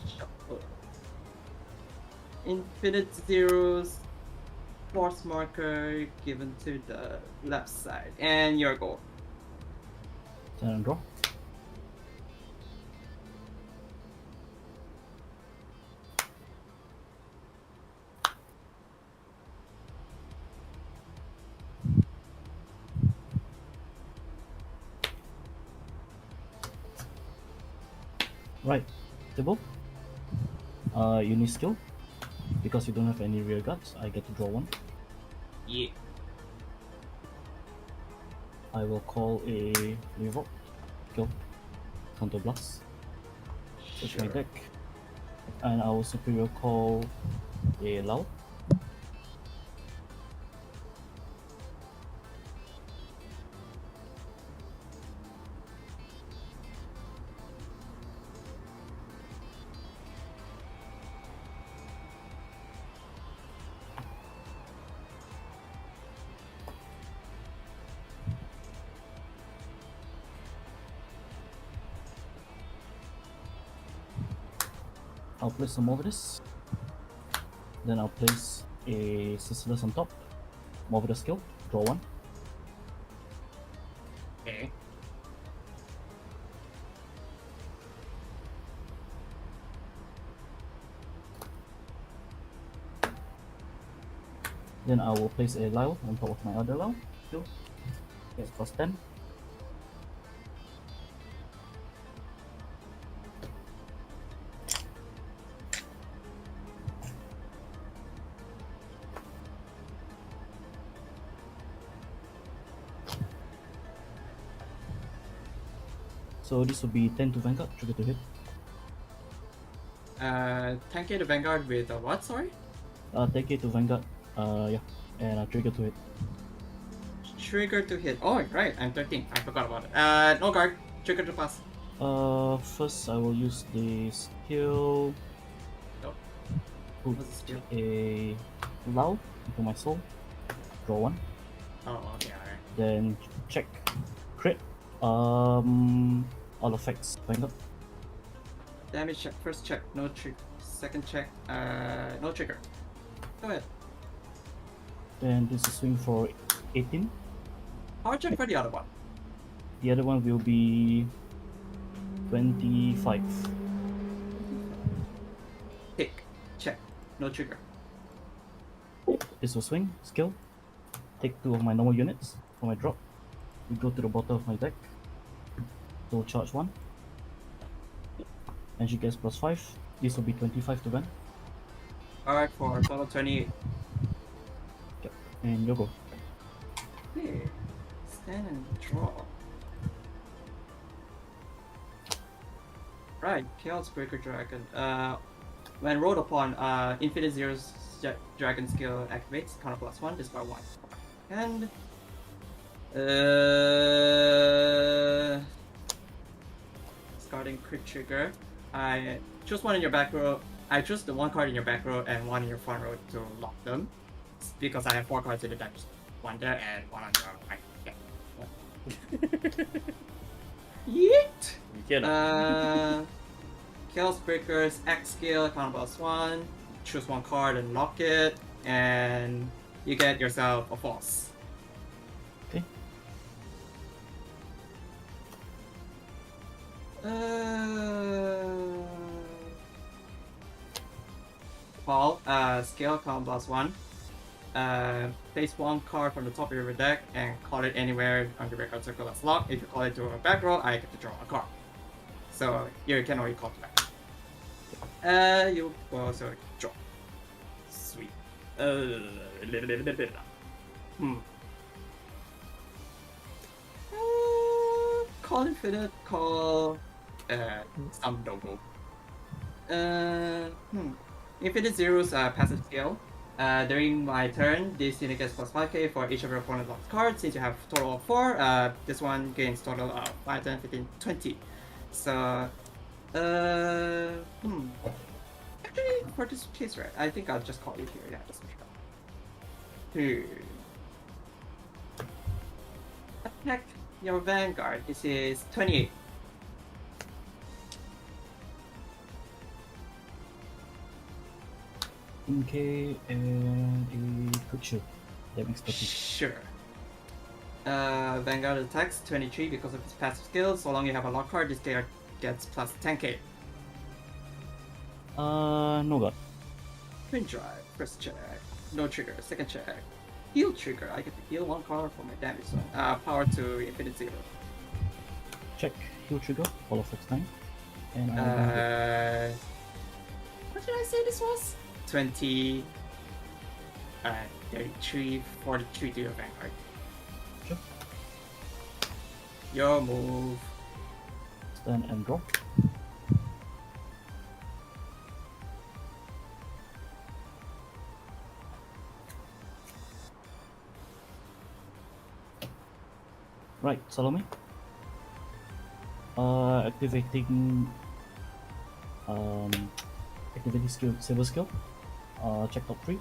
Shuffle. Infinite zeros. Force marker given to the left side, and your goal. Stand and draw. Right, Tibble. You need skill. Because you don't have any rear guards, I get to draw one. Yeah. I will call a revolt. Kill. Counter blast. Search my deck. And I will superior call a LUARD. I'll place some of this. Then I'll place a Sisyphus on top. Move the skill. Draw one. Okay. Then I will place a Lyle on top of my other Lyle. Skill. Yes, plus 10. So this will be 10 to Vanguard, trigger to hit. 10k to Vanguard with a what? Sorry. Take it to Vanguard, yeah, and trigger to hit. Trigger to hit. Oh, right. I'm 13. I forgot about it. No guard. Trigger to pass. First I will use the skill. Nope. Put What's the skill? a Lao into my soul. Draw one. Oh, okay. Alright. Then check. Crit. All effects. Vanguard. Damage check. First check. No trigger. Second check. No trigger. Go ahead. Then this is swing for 18. Power check for the other one. The other one will be 25. Tick. Check. No trigger. This will swing. Skill. Take 2 of my normal units for my drop. We go to the bottom of my deck. So charge 1. And she gets plus 5. This will be 25 to Van. Alright, for a total 28. Yep. And you go. Okay. Stand and draw. Right, Chaos Breaker Dragon. When rolled upon, Infinite Zero's Dragon skill activates, counter plus 1, discard 1. And discarding crit trigger. I choose one in your back row. I choose the one card in your back row and one in your front row to lock them. It's because I have 4 cards in the deck. One there and one on the right. Yeah. Yeet! You can. Chaos Breakers X skill, counter plus 1. Choose one card and lock it, and you get yourself a false. Okay. Fall, skill, counter plus 1. Place one card from the top of your deck and call it anywhere on the record circle that's locked. If you call it to a back row, I get to draw a card. So you can only call it back. You also draw. Sweet. Call Infinite, call some Dogo. Infinite Zero's passive skill. During my turn, this unit gets plus 5k for each of your opponent's locked cards. Since you have a total of 4, this one gains total of 5, 10, 15, 20. So, actually, for this case, right, I think I'll just call it here. Yeah, just here. Attack your Vanguard. This is 28. 15k and a quick shield. That makes 30. Sure. Vanguard attacks 23 because of his passive skill. So long you have a lock card, this guy gets plus 10k. No god. Twin drive, first check. No trigger, second check. Heal trigger, I get to heal 1 card for my damage zone. Power to infinite 0. Check. Heal trigger. All of next time. And I What did I say this was? 20, 33, 43 to your Vanguard. Sure. Your move. stand and draw. Right, Salome. Activating skill, silver skill. Check top 3.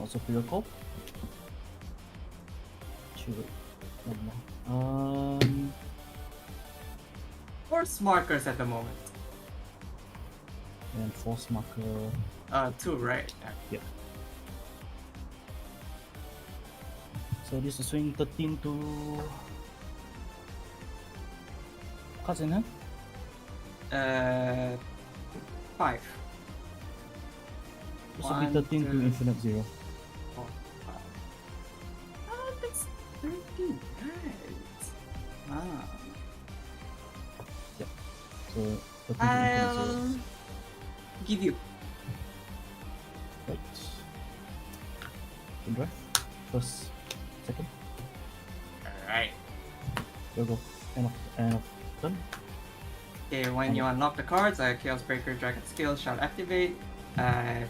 Superior call. Force markers at the moment. And force marker. 2, right? Yep. So this is swing 13 to cards in hand. 5. This will be 13 to infinite 0. That's 13, right? Wow. Yep. So 13 to infinite 0. I'll give you. Right. Good drive. First, second. Alright. We'll go. End of turn. Okay, when you unlock the cards, Chaos Breaker Dragon skill shall activate.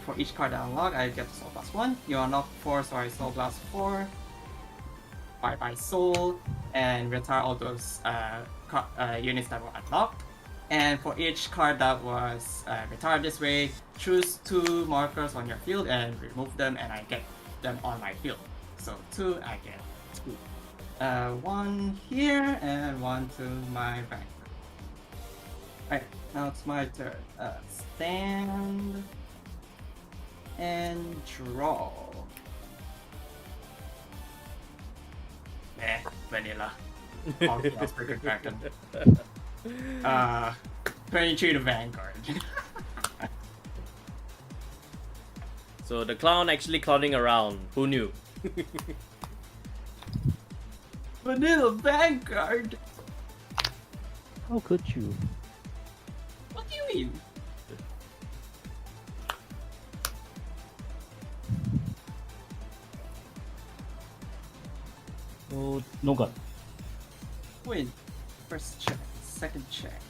For each card I unlock, I get Soul Blast 1. You unlock 4, so I Soul Blast 4. Bye Soul, and retire all those units that were unlocked. And for each card that was retired this way, choose 2 markers on your field and remove them, and I get them on my field. So 2, I get 2. 1 here and 1 to my bank. Right, now it's my turn. Stand and draw. Vanilla. All Chaos Breaker Dragon. 22 to Vanguard. So the clown actually clowning around. Who knew? Vanilla Vanguard? How could you? What do you mean? So no god. Win. First check, second check.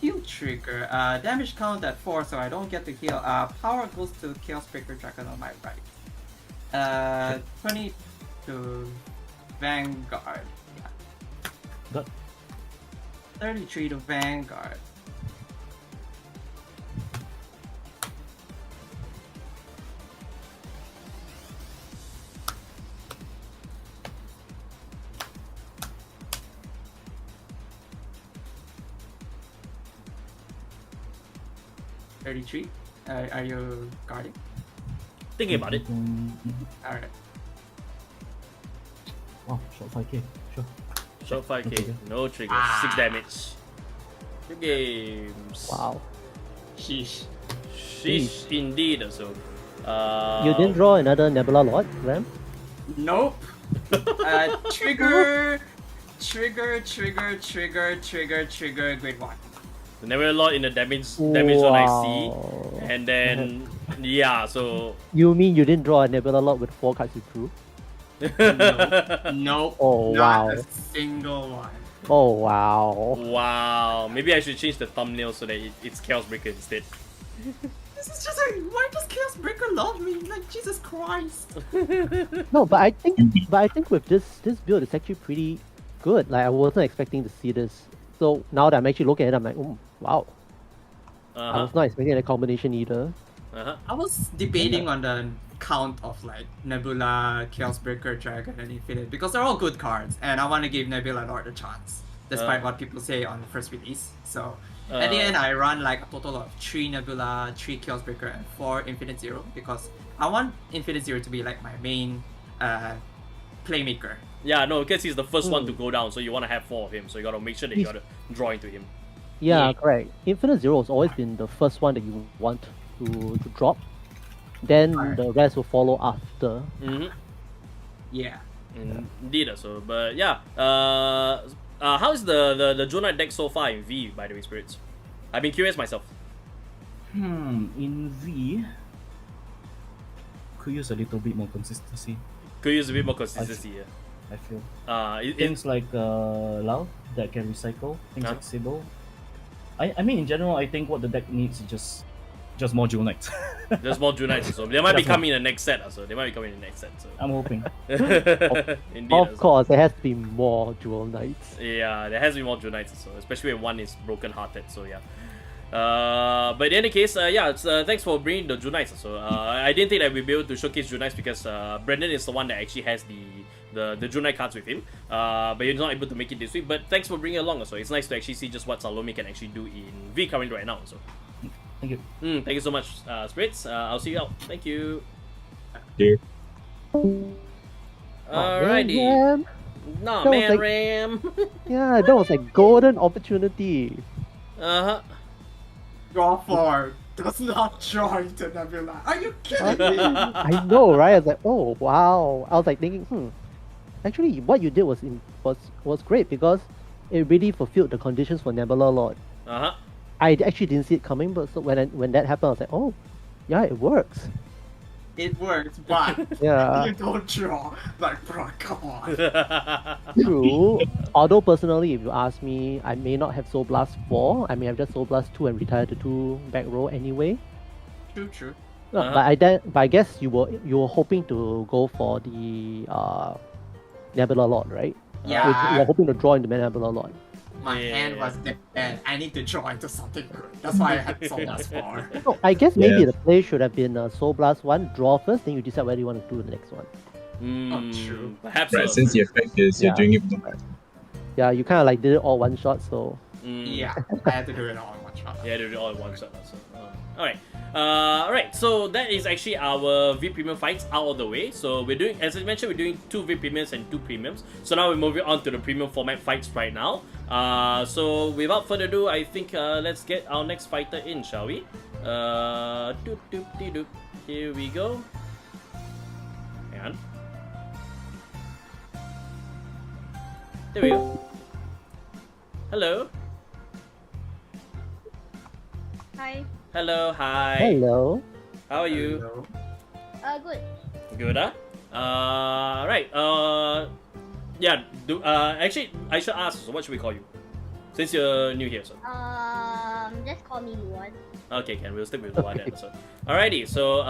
Heal trigger. Damage count at 4, so I don't get to heal. Power goes to Chaos Breaker Dragon on my right. 20 to Vanguard. Yeah. God. 33 to Vanguard. Are you guarding? Thinking about it. Alright. Wow, shot 5k. Sure. Shot 5k, Okay. no trigger, 6 damage. 2 games. Wow. Sheesh. Sheesh, indeed. So, You didn't draw another Nebula Lord, Ram? Nope. Trigger, grade 1. the Nebula Lord in the damage zone I see, Wow. and then yeah. So You mean you didn't draw a Nebula Lord with 4 cards you drew? Nope. Oh, Not wow. a single one. Oh wow. wow, maybe I should change the thumbnail so that it's Chaos Breaker instead. This is just like, why does Chaos Breaker love me? Like, Jesus Christ. No, but I think with this build it's actually pretty good. Like I wasn't expecting to see this. So now that I'm actually looking at it, I'm like, wow. I was not expecting that combination either. I was debating on the count of like Nebula, Chaos Breaker, Dragon, and Infinite because they're all good cards, and I want to give Nebula Lord a chance, despite what people say on the first release. So At the end, I run like a total of 3 Nebula, 3 Chaos Breaker, and 4 Infinite Zero because I want Infinite Zero to be like my main playmaker. Yeah, no, because he's the first one to go down, so you want to have 4 of him. So you got to make sure that you got to draw into him. Yeah, correct. Infinite Zero has always been the first one that you want to drop. Then the rest will follow after. Yeah. Indeed, so. But yeah, how's the Joe Knight deck so far in V, by the way, Spirits? I've been curious myself. In V, could use a little bit more consistency. Could use a bit more consistency, yeah. I feel. It, Things like Lao that can recycle, things like Sybil. I mean, in general, I think what the deck needs is just more Jewel Knights. there's more Jewel Knights, so they might be coming in the next set, so they might be coming in the next set. So. I'm hoping. Indeed, Of course, there has to be more Jewel Knights. Yeah, there has to be more Jewel Knights, so especially when one is broken hearted. So yeah. But in any case, yeah, thanks for bringing the Jewel Knights. So I didn't think that we'd be able to showcase Jewel Knights because Brendan is the one that actually has the Jewel Knight cards with him. But you're not able to make it this week. But thanks for bringing it along. So it's nice to actually see just what Salome can actually do in V currently right now. So Thank you. thank you so much, Spirits. I'll see you out. Thank you. Dude. Alrighty. Man. Nah, That was man, like- Ram. Yeah, that was a golden opportunity. Uh-huh. Draw 4. Does not draw into Nebula. Are you kidding me? I know, right? I was like, oh wow. I was like thinking, actually, what you did was great because it really fulfilled the conditions for Nebula Lord. Uh-huh. I actually didn't see it coming, but so when that happened, I was like, oh, yeah, it works. It works, but Yeah, you don't draw. Like, bro, come on. true. Although personally, if you ask me, I may not have Soul Blast 4. I may have just Soul Blast 2 and retired to 2 back row anyway. True. No, but I guess you were hoping to go for the Nebula Lord, right? Yeah. You were hoping to draw into Nebula Lord. My hand was dead. I need to draw into something good. That's why I had Soul Blast 4. No, I guess maybe Yeah. the play should have been Soul Blast 1, draw first, then you decide whether you want to do the next one. True. Perhaps Right, so. since the effect is you're Yeah. doing it. Yeah, you kind of like did it all one shot, so Yeah, I had to do it all in one shot. Yeah, they do it all in one shot. So, alright. Alright, so that is actually our V Premium fights out of the way. So we're doing, as I mentioned, we're doing 2 V Premiums and 2 Premiums. So now we're moving on to the Premium format fights right now. So without further ado, I think let's get our next fighter in, shall we? Doop, doop, dee, doop. Here we go. Hang on. There we go. Hello. Hi. Hello, hi. hello. How are you? Good. Good, huh? Right. Yeah. Actually, I should ask. So, what should we call you? Since you're new here, so. Just call me LUARD. Okay, we'll stick with the one then. So, alrighty. So,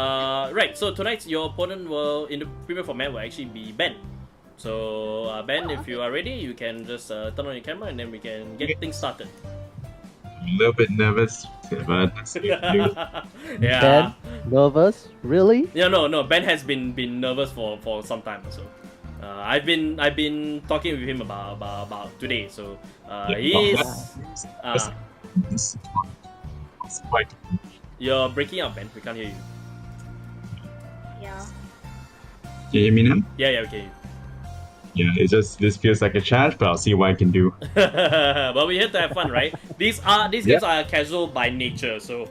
right. So tonight your opponent will in the premium format will actually be Ben. So, Ben, if you are ready, you can just turn on your camera and then we can get things started. A little bit nervous, but that's Yeah. Ben, nervous? Really? Yeah, no. Ben has been nervous for some time. So, I've been talking with him about today. So, he's it's quite. you're breaking up, Ben. We can't hear you. Yeah. Can you hear me now? Yeah, we can hear you. Yeah, this feels like a challenge, but I'll see what I can do. But we're here to have fun, right? These games are casual by nature, so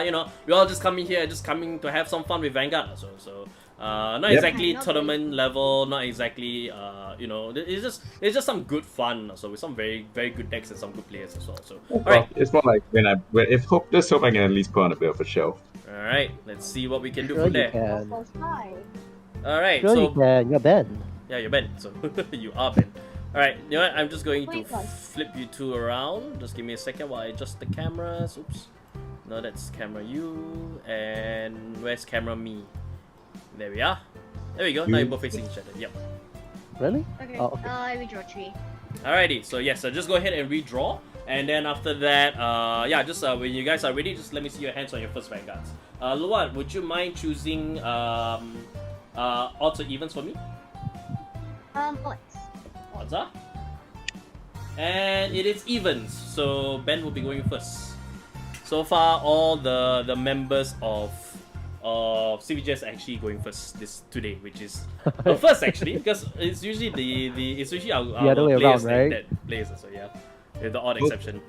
you know, we all just coming here, just coming to have some fun with Vanguard. So not exactly Not tournament level, not exactly you know, it's just some good fun. So with some very very good decks and some good players as well. So all right, It's more like just hope I can at least put on a bit of a show. all right, let's see what we can do Sure from you there. can. That's fine. All right, Sure you so can. You're Ben. yeah, you're Ben. So you are Ben. All right, you know what? I'm just going to Wait, what? flip you two around. Just give me a second while I adjust the cameras. Oops. No, that's camera you. And where's camera me? There we are. There we go. Now you're both facing each other. Yep. Really? Okay. Oh, okay. I redraw 3. Alrighty. So yes, so just go ahead and redraw. And then after that, yeah, just when you guys are ready, just let me see your hands on your first Vanguards. Luan, would you mind choosing odds or evens for me? Odds. Odds, huh? And it is evens, so Ben will be going first. So far, all the members of CVGS are actually going first today, which is the first actually, because it's usually it's usually our other way players around, right? that plays. So yeah, with the odd exception.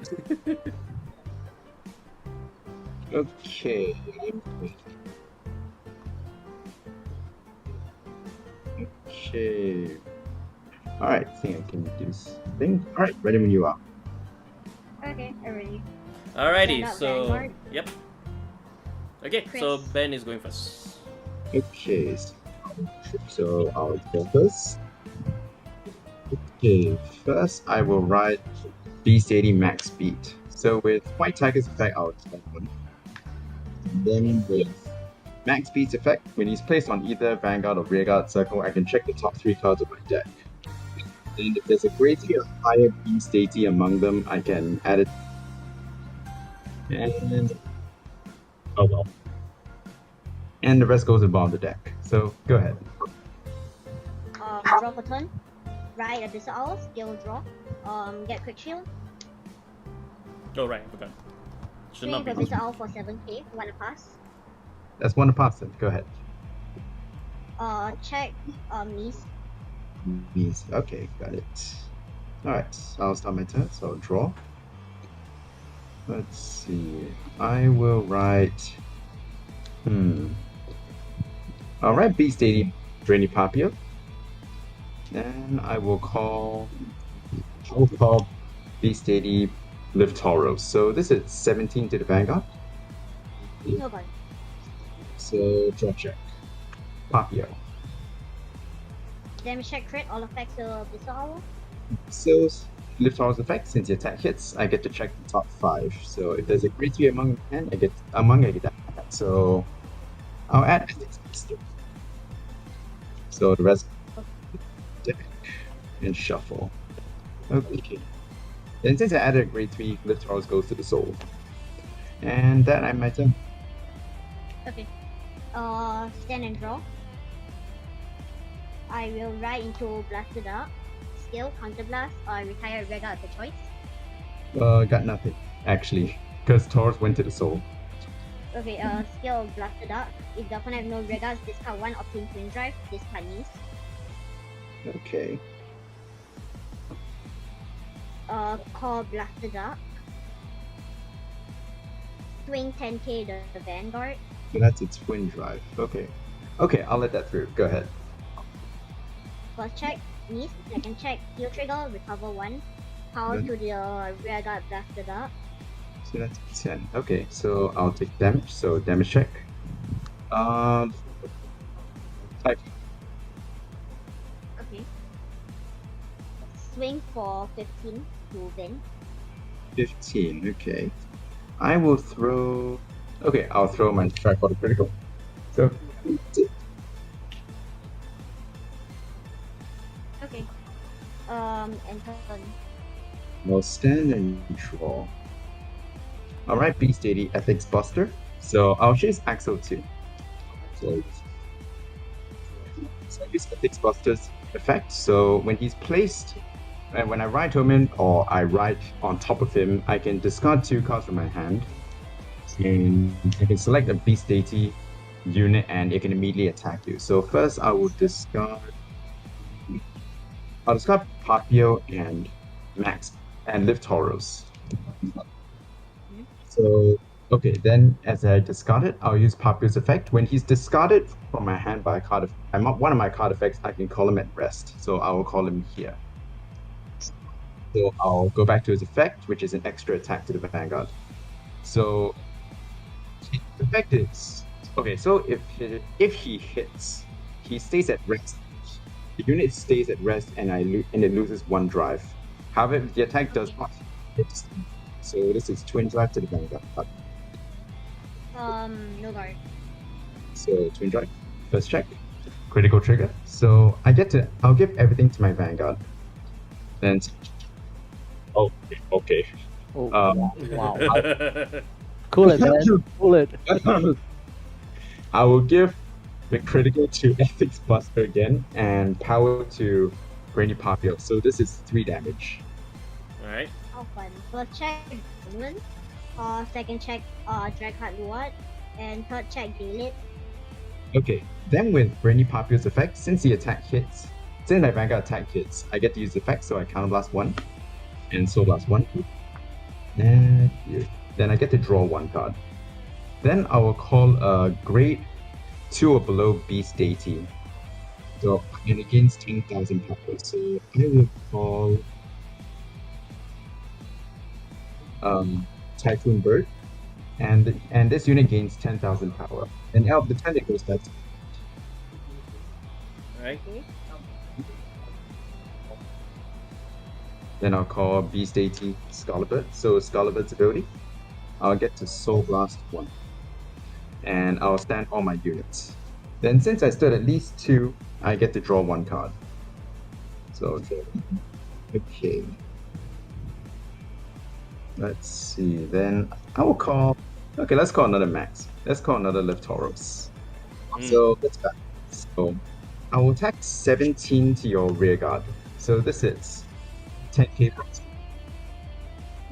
Okay. Okay. Alright, I think I can do this thing. Alright, ready when you are. Okay, I'm ready. Alrighty, Send out so Vanguard. yep. Okay, so Chris. Ben is going first. Okay, so I'll go first. Okay, first I will ride Beast 80 max speed. So with White Tiger's effect, I'll attack one. Then with Max Speed's effect, when he's placed on either Vanguard or Rearguard circle, I can check the top 3 cards of my deck. And if there's a greater or higher Beast 80 among them, I can add it. And oh well. And the rest goes above the deck. So go ahead. Draw for turn. Ride Abyssal Owl, skill draw. Get quick shield. Oh right, I forgot. Should Swing not for be. Abyssal Owl for 7k, wanna pass. That's one to pass then. Go ahead. Check Mies. Means okay, got it. Alright, I'll start my turn, so I'll draw. Let's see. I will write I'll write Beast 80 Drainy Papio. And I will call Beast 80 Live Tauros. So this is 17 to the Vanguard. No gun. So draw check. Papio. Damage check crit, all effects to Abyssal Owl. So Live Tauros effect, since the attack hits, I get to check the top 5. So if there's a great 3 among and I get that. So I'll add ethics. So the rest deck and shuffle. Okay. Then since I added a grade 3, Lift Tauros goes to the soul. And then I might turn. Okay. Stand and draw. I will ride into Blasted Up. Skill, Counter Blast, or retire Rearguard of the choice. Got nothing, actually. Because Tauros went to the soul. Okay, skill Blasted Up. If the opponent have no Rearguards, discard 1 Optim Twin Drive, discard Mies. Okay. Call Blasted Up. Swing 10k the Vanguard. So that's a twin drive. Okay. Okay, I'll let that through. Go ahead. First check, Mies. Second check, heal trigger, recover 1. Power to the Rearguard Blasted Up. So that's 10. Okay, so I'll take damage. So damage check. Type. Okay. Swing for 15 to Vin. 15. Okay. I will throw. Okay, I'll throw my strike for the critical. So. Okay. And turn. I'll stand and draw. Alright, Beast 80 Ethics Buster. So I'll chase Axel too. So I use Ethics Buster's effect. So when he's placed, and when I ride him in or I ride on top of him, I can discard 2 cards from my hand. And I can select a Beast 80 unit and it can immediately attack you. So first I will discard. I'll discard Papio and Max and Live Tauros. So, okay, then as I discard it, I'll use Papio's effect. When he's discarded from my hand by a card of one of my card effects, I can call him at rest. So I will call him here. So I'll go back to his effect, which is an extra attack to the Vanguard. So the effect is okay. So if he hits, he stays at rest. The unit stays at rest, and it loses 1 drive. However, if the attack does not hit, so this is twin drive to the Vanguard. No guard. So twin drive, first check, critical trigger. So I'll give everything to my Vanguard. Then, okay. Oh, Um, wow. Cool it, man. Cool it. I will give the critical to Ethics Buster again and power to Brainy Papio. So this is 3 damage. How fun. First check, Moon. Second check, Drag Card LUARD. And third check, Delete. Okay, then with Brainy Papu's effect, since my Vanguard attack hits, I get to use the effect, so I counterblast 1 and Soul Blast 1. And then I get to draw 1 card. Then I will call a grade 2 or below Beast Deity. So, and against 10,000 power. So I will call Typhoon Bird. And this unit gains 10,000 power. And out of the 10 it goes back to Alright. Then I'll call Beast Deity Scarlet. So Scarlet's ability, I'll get to Soul Blast 1. And I'll stand all my units. Then since I stood at least 2, I get to draw 1 card. So, okay. Let's see, then I will call, okay, let's call another Max. Let's call another Leftoros. So, let's back. So, I will attack 17 to your rear guard. So this is 10k.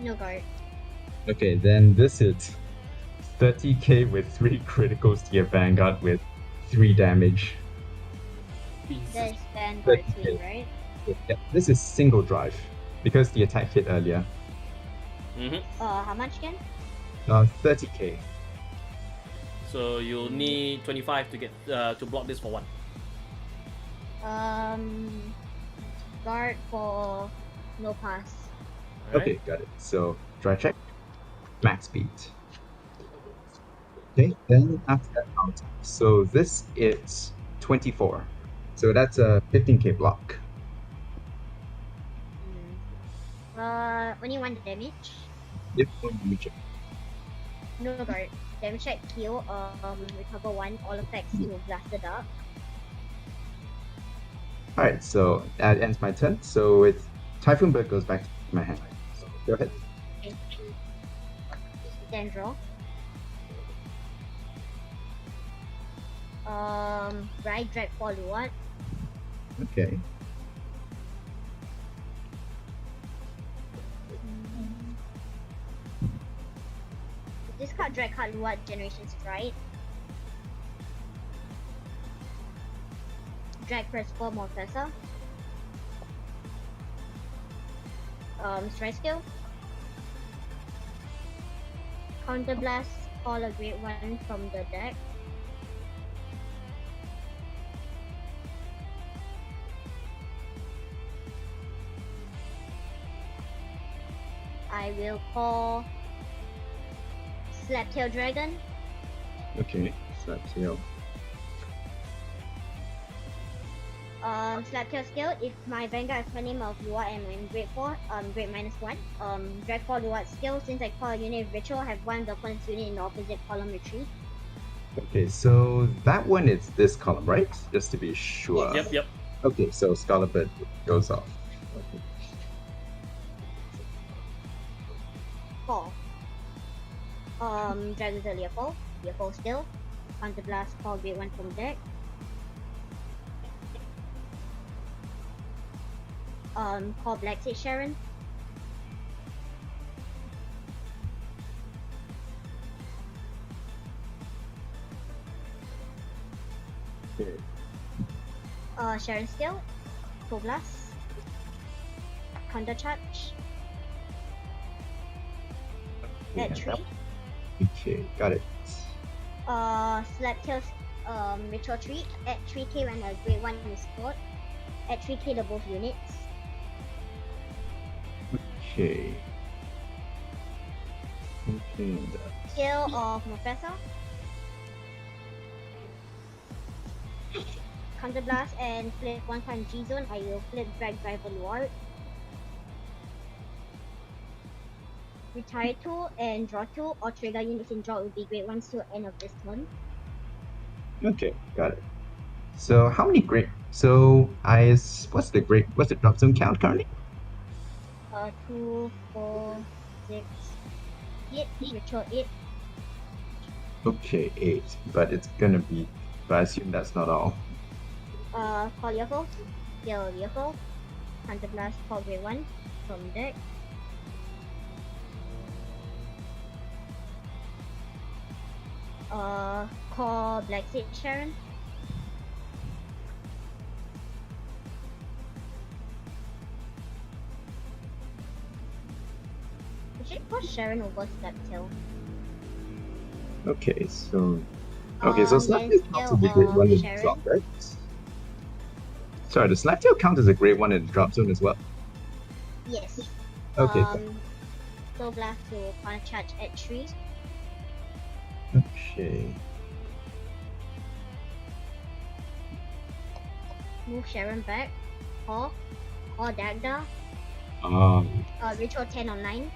No guard. Okay, then this is 30k with 3 criticals to your Vanguard with 3 damage. There's Vanguard 30K. too, right? Yeah, this is single drive because the attack hit earlier. How much again? 30k. So you'll need 25 to get to block this for 1. Guard for no pass. Alright. Okay, got it. So dry check, max speed. Okay, then after that I'll attack. So this is 24. So that's a 15k block. Only 1 damage. Yep, let me check. No guard. Damage check, kill, recover 1, all effects to blast the dark. Alright, so that ends my turn. So with Typhoon Bird goes back to my hand. So go ahead. Okay. Then draw. Right drag for LUARD. Okay. This card drag card LUARD Generation Stride. Drag press for Morfessa. Strike skill. Counter blast, call a great one from the deck. I will call Slaptail Dragon. Okay, slap tail. Slaptail skill, if my Vanguard has a name of LUARD and I'm in grade 4, grade -1. Drag 4 LUARD skill, since I call a unit ritual, have one of the opponent's unit in the opposite column retreat. Okay, so that one is this column, right? Just to be sure. Yep. Okay, so Scarlet Bird goes off. Okay. 4. Drag with a Leopold skill. Counter blast, call grade 1 from deck. Call Black Sage Sharon. Okay. Sharon skill. Full blast. Counter charge. At 3. Okay, got it. Slaptail ritual 3. At 3k when a grade 1 is scored. At 3k to both units. Okay. Okay, that's... Skill of Morfessa. Counter blast and flip 1 time G zone. I will flip drag driver LUARD. Retire 2 and draw 2. Or trigger units in draw will be grade 1 till end of this turn. Okay, got it. So how many grade? So what's the drop zone count currently? 2, 4, 6, 8. Ritual 8. Okay, 8. But it's gonna be. But I assume that's not all. Call Leopold. Skill Leopold. Counter blast call grade 1 from deck. Call Black Seed Sharon. We should push Sharon over Slaptail. Okay, so so Then Slaptail counts as a great one in the Sharon. drop, right? Sorry, does Slaptail count as a great one in the drop zone as well? Yes. Okay. Soul Blast to counter charge at 3. Okay. Move Sharon back. Or Dagda. Ritual 10 on 9.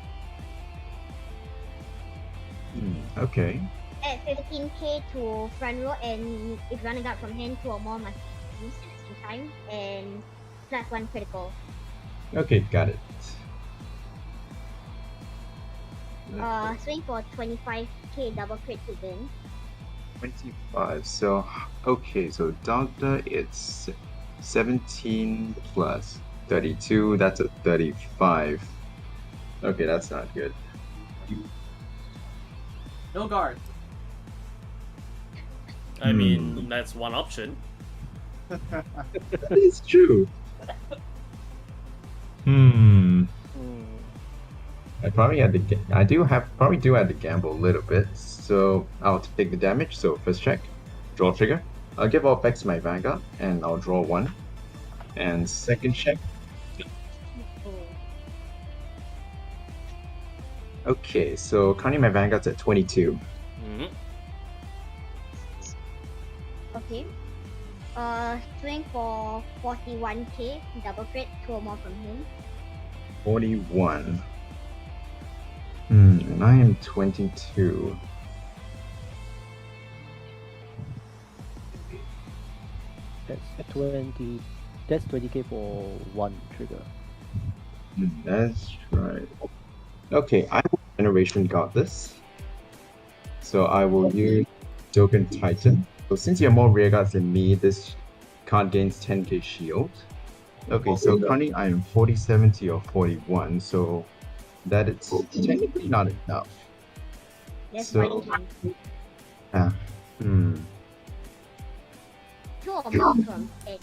Okay. Add 15k to front row, and if running out from hand, 2 or more must be used at the same time, and plus 1 critical. Okay, got it. Swing for 25k double crit to win. 25. So, okay, so Doctor, it's 17 plus 32. That's a 35. Okay, that's not good. No guard. I mean, that's one option. That is true. I probably had to. Probably do have to gamble a little bit. So I'll take the damage. So first check, draw trigger. I'll give all effects to my Vanguard, and I'll draw 1. And second check. Okay, so currently my Vanguard's at 22. Okay. Swing for 41k double crit, 2 or more from him. 41. And I am 22. That's 20. That's 20k for 1 trigger. That's right. Okay, I will Generation Godless. So I will use Token Titan. So since you have more rear guards than me, this card gains 10k shield. Okay, so currently I am 47 to your 41, so that is technically not enough. Yes, So- 2 or more from 8.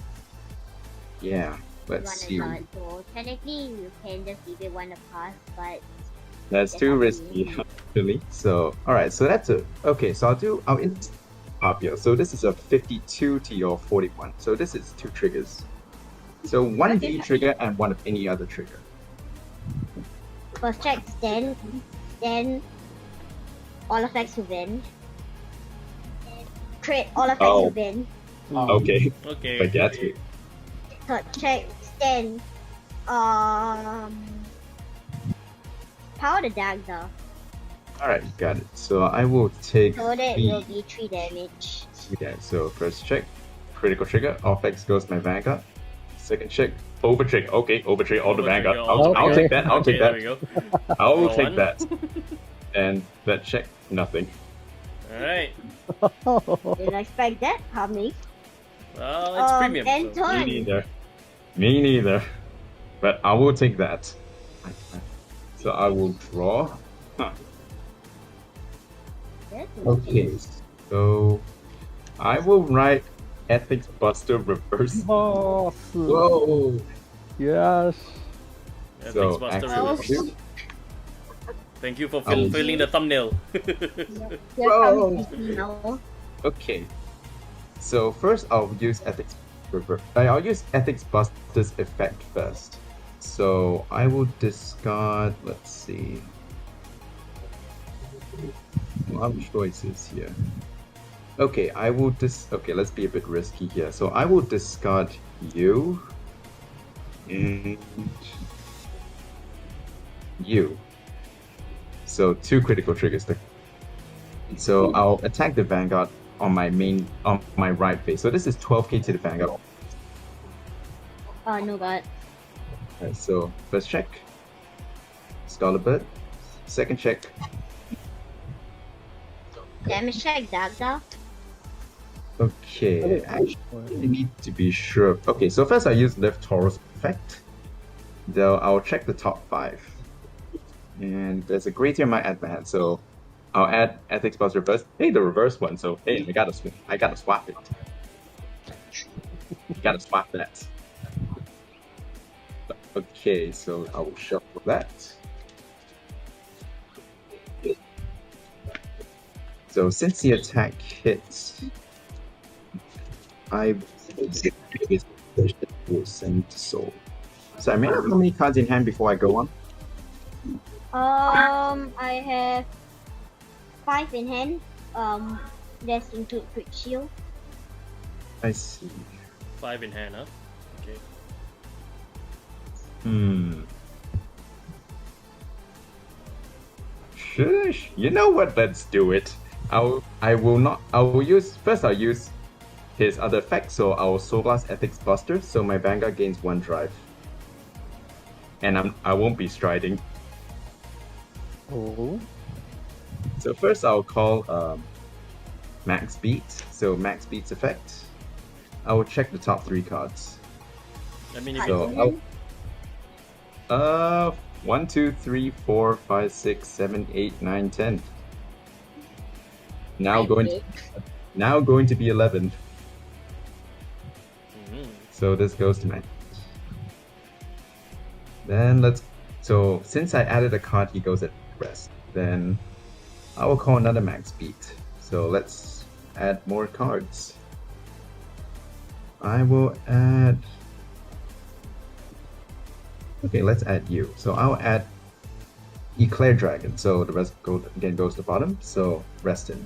Yeah, let's One see. apart. So technically you can just leave it 1 apart, but That's too risky, actually. So, alright, so that's a. Okay, so I'll pop here. So this is a 52 to your 41. So this is 2 triggers. So 1 of each trigger and 1 of any other trigger. first check then all effects to win. Crit, all effects Oh. to win. Okay, Okay. I get it. Third check then power the dagger. Alright, got it. So I will take. So that the- will be 3 damage. Yeah, so first check, critical trigger, all effects goes to my Vanguard. Second check, over trigger. Okay, over trigger all the Over Vanguard. trigger, I'll okay. take that. I'll Okay, take there that. we go. I will Roll take one. that. And that check, nothing. Alright. Didn't expect that, Harmony. Well, it's premium. And so- Me turn. neither. Me neither. But I will take that. So I will draw. Huh. That's Okay, so I will write Ethics Buster Reverse. Boss! Whoa! Yes! Yeah, So thanks, Master actually, Reverse. Thank you for I will- filling the thumbnail. Whoa. now. Okay. So first I'll use Ethics Reverse. I'll use Ethics Buster's effect first. So I will discard. Let's see. A lot of choices here. Okay, I will Okay, let's be a bit risky here. So I will discard you and you. So 2 critical triggers. So I'll attack the Vanguard on my right face. So this is 12k to the Vanguard. No god. Alright, so first check, Scarlet Bird. Second check, Damage check, dagger. okay, actually I need to be sure. Okay, so first I use Lift Taurus effect. Though I'll check the top 5. And there's a great amount at my hand, so I'll add Ethics Plus reverse. Hey, the reverse one. So hey, I gotta swap it. Gotta swap that. Okay, so I will shuffle that. So since the attack hits, I will send to soul. So I may have how many cards in hand before I go on? I have 5 in hand. That's include quick shield. I see. 5 in hand, huh? Okay. Shush. You know what? Let's do it. I'll use his other effect, so I will Soul Blast Ethics Buster, so my Vanguard gains 1 drive. And I won't be striding. Oh. So first I'll call Max Beat. So Max Beat's effect. I will check the top 3 cards. I mean, So I'll 1, 2, 3, 4, 5, 6, 7, 8, 9, 10. Now going to be 11. So this goes to my. Then so since I added a card, he goes at rest. Then I will call another Max Beat. So let's add more cards. I will add. Okay, let's add you. So I'll add Eclair Dragon. So the rest goes to bottom. So rest in.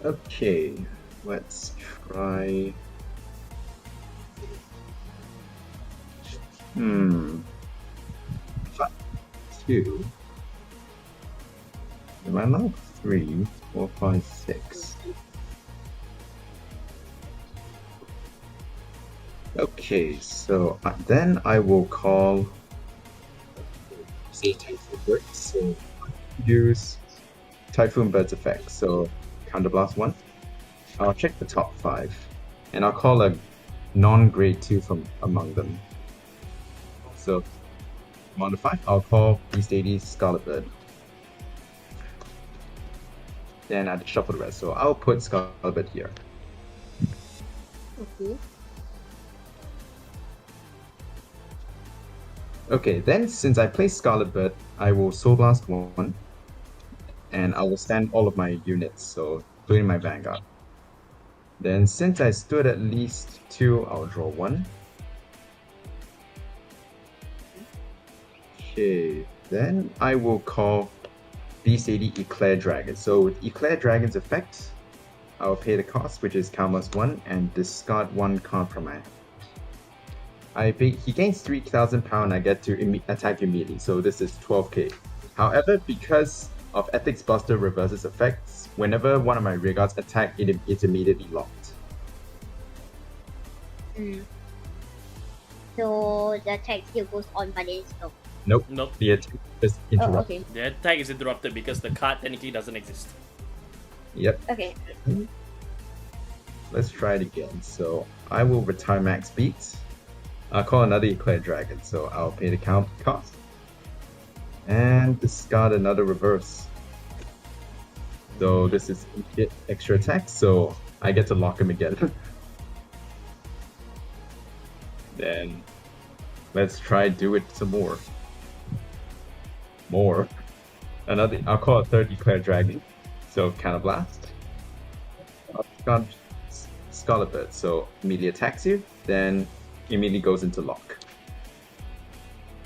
Okay, let's try. 5, 2. Am I now 3, 4, 5, 6? Okay, so then I will call. Say Typhoon Bird. So use Typhoon Bird's effect. So Counterblast 1. I'll check the top 5, and I'll call a non-grade 2 from among them. So, on the 5, I'll call Beast 80 Scarlet Bird. Then I shuffle the rest, so I'll put Scarlet Bird here. Okay. Okay, then since I placed Scarlet Bird, I will Soul Blast 1, and I will stand all of my units, so including my Vanguard. Then since I stood at least 2, I'll draw 1. Okay, then I will call Beast 80 Eclair Dragon. So with Eclair Dragon's effect, I will pay the cost, which is Countless 1, and discard 1 card from my hand. He gains 3,000 power and I get to attack immediately, so this is 12k. However, because of Ethics Buster reverses effects, whenever one of my rear guards attack, it's immediately locked. So the attack still goes on, but then it's stopped. Nope. Nope. The attack is interrupted. Oh, okay. The attack is interrupted because the card technically doesn't exist. Yep. Okay. Let's try it again. So I will retire Max Beats. I'll call another Eclair Dragon, so I'll pay the cost. And discard another reverse. So this is extra attack, so I get to lock him again. Then let's try do it some more. I'll call a third Eclair Dragon. So Counterblast. I'll discard Scarlet Bird, so immediately attacks you, then immediately goes into lock.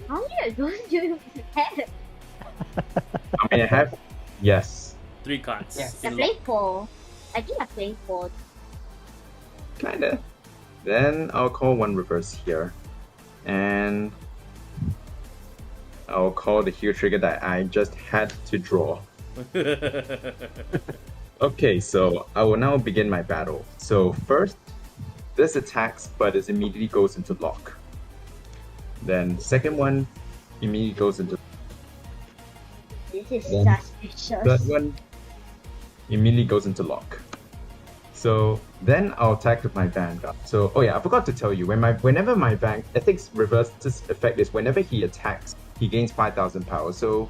How many do you have? How many I have? Yes. 3 cards. Yes. in I'm lock. playing 4. I think I'm playing 4. Kinda. Then I'll call 1 reverse here. And I'll call the heal trigger that I just had to draw. Okay, so I will now begin my battle. So first, this attacks, but it immediately goes into lock. Then second one immediately goes into. This is Then suspicious. third one immediately goes into lock. So then I'll attack with my Vanguard. So oh yeah, I forgot to tell you whenever my Ethics reverses effect is whenever he attacks, he gains 5,000 power. So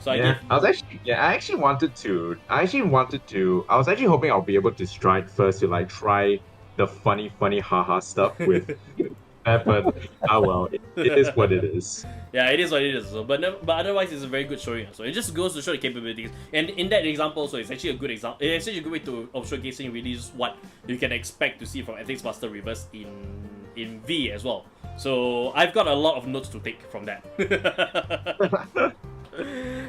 So I Yeah, give. I was actually I actually wanted to. I was actually hoping I'll be able to strike first to like try the funny haha stuff with that, but well, it is what it is. Yeah, it is what it is. So, but otherwise, it's a very good showing. So it just goes to show the capabilities. And in that example, so it's actually a good example. It's actually a good way of showcasing really just what you can expect to see from Ethics Master Reverse in V as well. So I've got a lot of notes to take from that.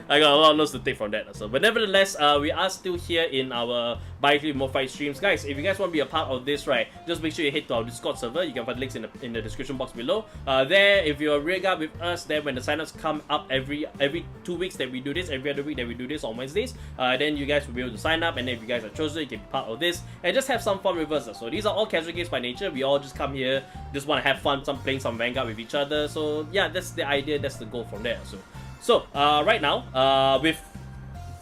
I got a lot of notes to take from that. So, but nevertheless, we are still here in our bi-weekly More Fight streams, guys. If you guys want to be a part of this, right, just make sure you head to our Discord server. You can find links in the description box below. There, if you're rig up with us, then when the signups come up every 2 weeks that we do this, every other week that we do this on Wednesdays, then you guys will be able to sign up. And then if you guys are chosen, you can be part of this and just have some fun with us. So these are all casual games by nature. We all just come here, just want to have fun, playing some Vanguard with each other. So yeah, that's the idea. That's the goal from there. So right now, with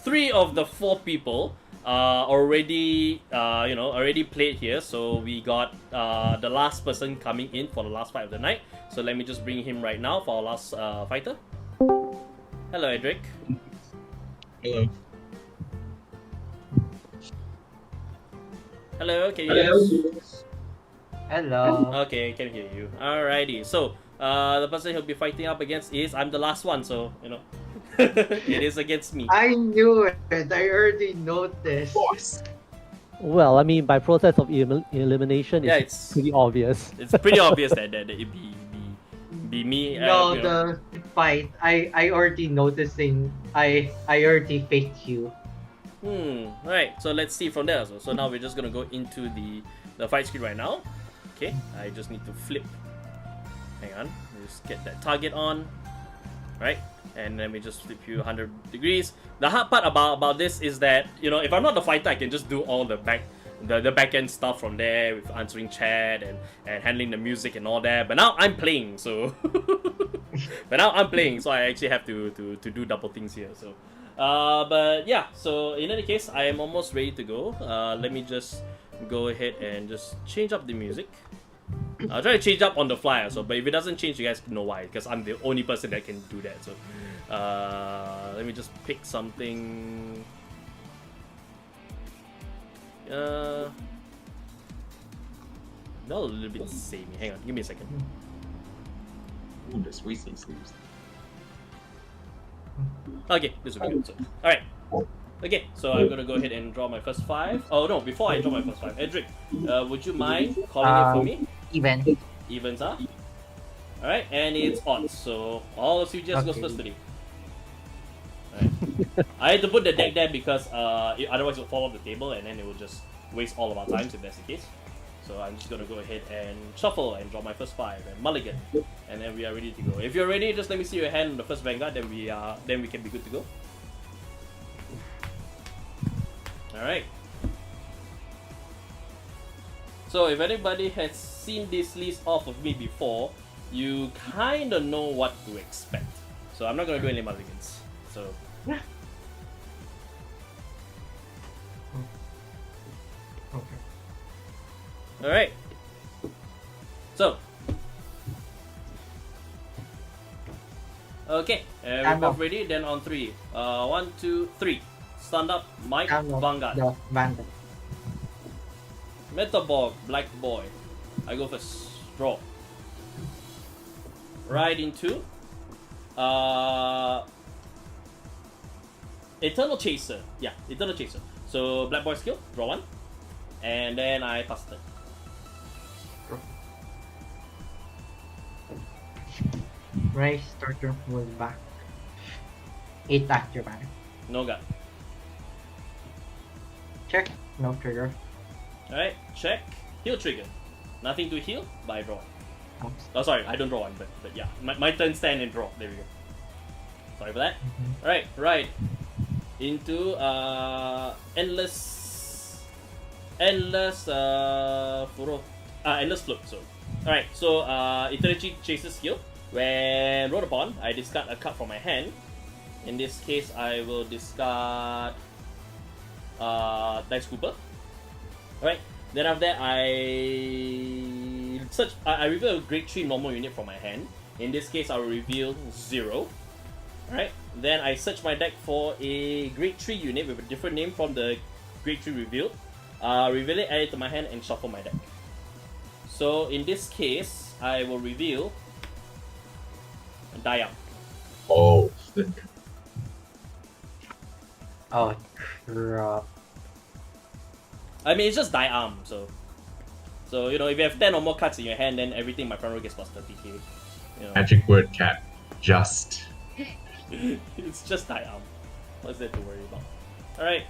3 of the 4 people already, already played here. So we got the last person coming in for the last fight of the night. So let me just bring him right now for our last fighter. Hello, Edric. Hello. Hello, can you hear us? Hello. Okay, can hear you. Alrighty. So the person he'll be fighting up against is I'm the last one. So it is against me. I knew it. I already noticed. Boss. Well, I mean, by process of elimination, Yeah, it's pretty obvious. It's pretty obvious that it be me. No, the fight. I already noticing. I already faked you. Alright, so let's see from there. So now we're just gonna go into the fight screen right now. Okay, I just need to flip. Hang on, just get that target on. Right, and then we just flip you 100 degrees. The hard part about this is that, if I'm not the fighter, I can just do all the back end stuff from there with answering chat and handling the music and all that. But now I'm playing, so I actually have to do double things here. So but yeah, so in any case, I am almost ready to go. Let me just go ahead and just change up the music. I'll try to change up on the fly also, but if it doesn't change, you guys know why, because I'm the only person that can do that. So let me just pick something. No, a little bit samey. Hang on, give me a second. Ooh, the sweet sleeves. Okay, this will be good. So, alright. Okay, so I'm gonna go ahead and draw my first 5. Oh no, before I draw my first 5, Edric, would you mind calling it for me? Even. Evens, huh? Alright, and it's odds, so all of CVGS goes first today. Alright. I had to put the deck there because otherwise it will fall off the table and then it will just waste all of our times if that's the case. So I'm just gonna go ahead and shuffle and draw my first 5 and mulligan. And then we are ready to go. If you're ready, just let me see your hand on the first Vanguard, then we can be good to go. Alright. So if anybody has seen this list off of me before, you kinda know what to expect. So I'm not gonna do any mulligans. So Okay. alright. So okay, we're both ready, then on 3. 1, 2, 3. Stand up, Mike, Vanguard. The Vanguard. Metabog, Black Boy. I go first. Draw. Right into Eternal Chaser. Yeah, Eternal Chaser. So Black Boy skill, draw 1. And then I pass it. Right, starter, move back. 8 active back. No gun. Check, no trigger. Alright, check. Heal trigger. Nothing to heal, but I draw. Oops. Oh, sorry, I don't draw one, but yeah. My turn, stand and draw. There we go. Sorry for that. Alright, right. Into endless float. So alright, so Eternity Chaser skill. When rolled upon, I discard a card from my hand. In this case, I will discard Dice Cooper. Alright, then after that, I reveal a grade 3 normal unit from my hand. In this case, I will reveal 0. Alright, then I search my deck for a grade 3 unit with a different name from the grade 3 revealed. Reveal it, add it to my hand, and shuffle my deck. So in this case, I will reveal Diam. Oh. Oh crap. I mean, it's just Diam, so you know, if you have 10 or more cards in your hand, then everything in my front row gets plus 30k. You know. Magic word, cat. Just. It's just Diam. What's there to worry about? Alright.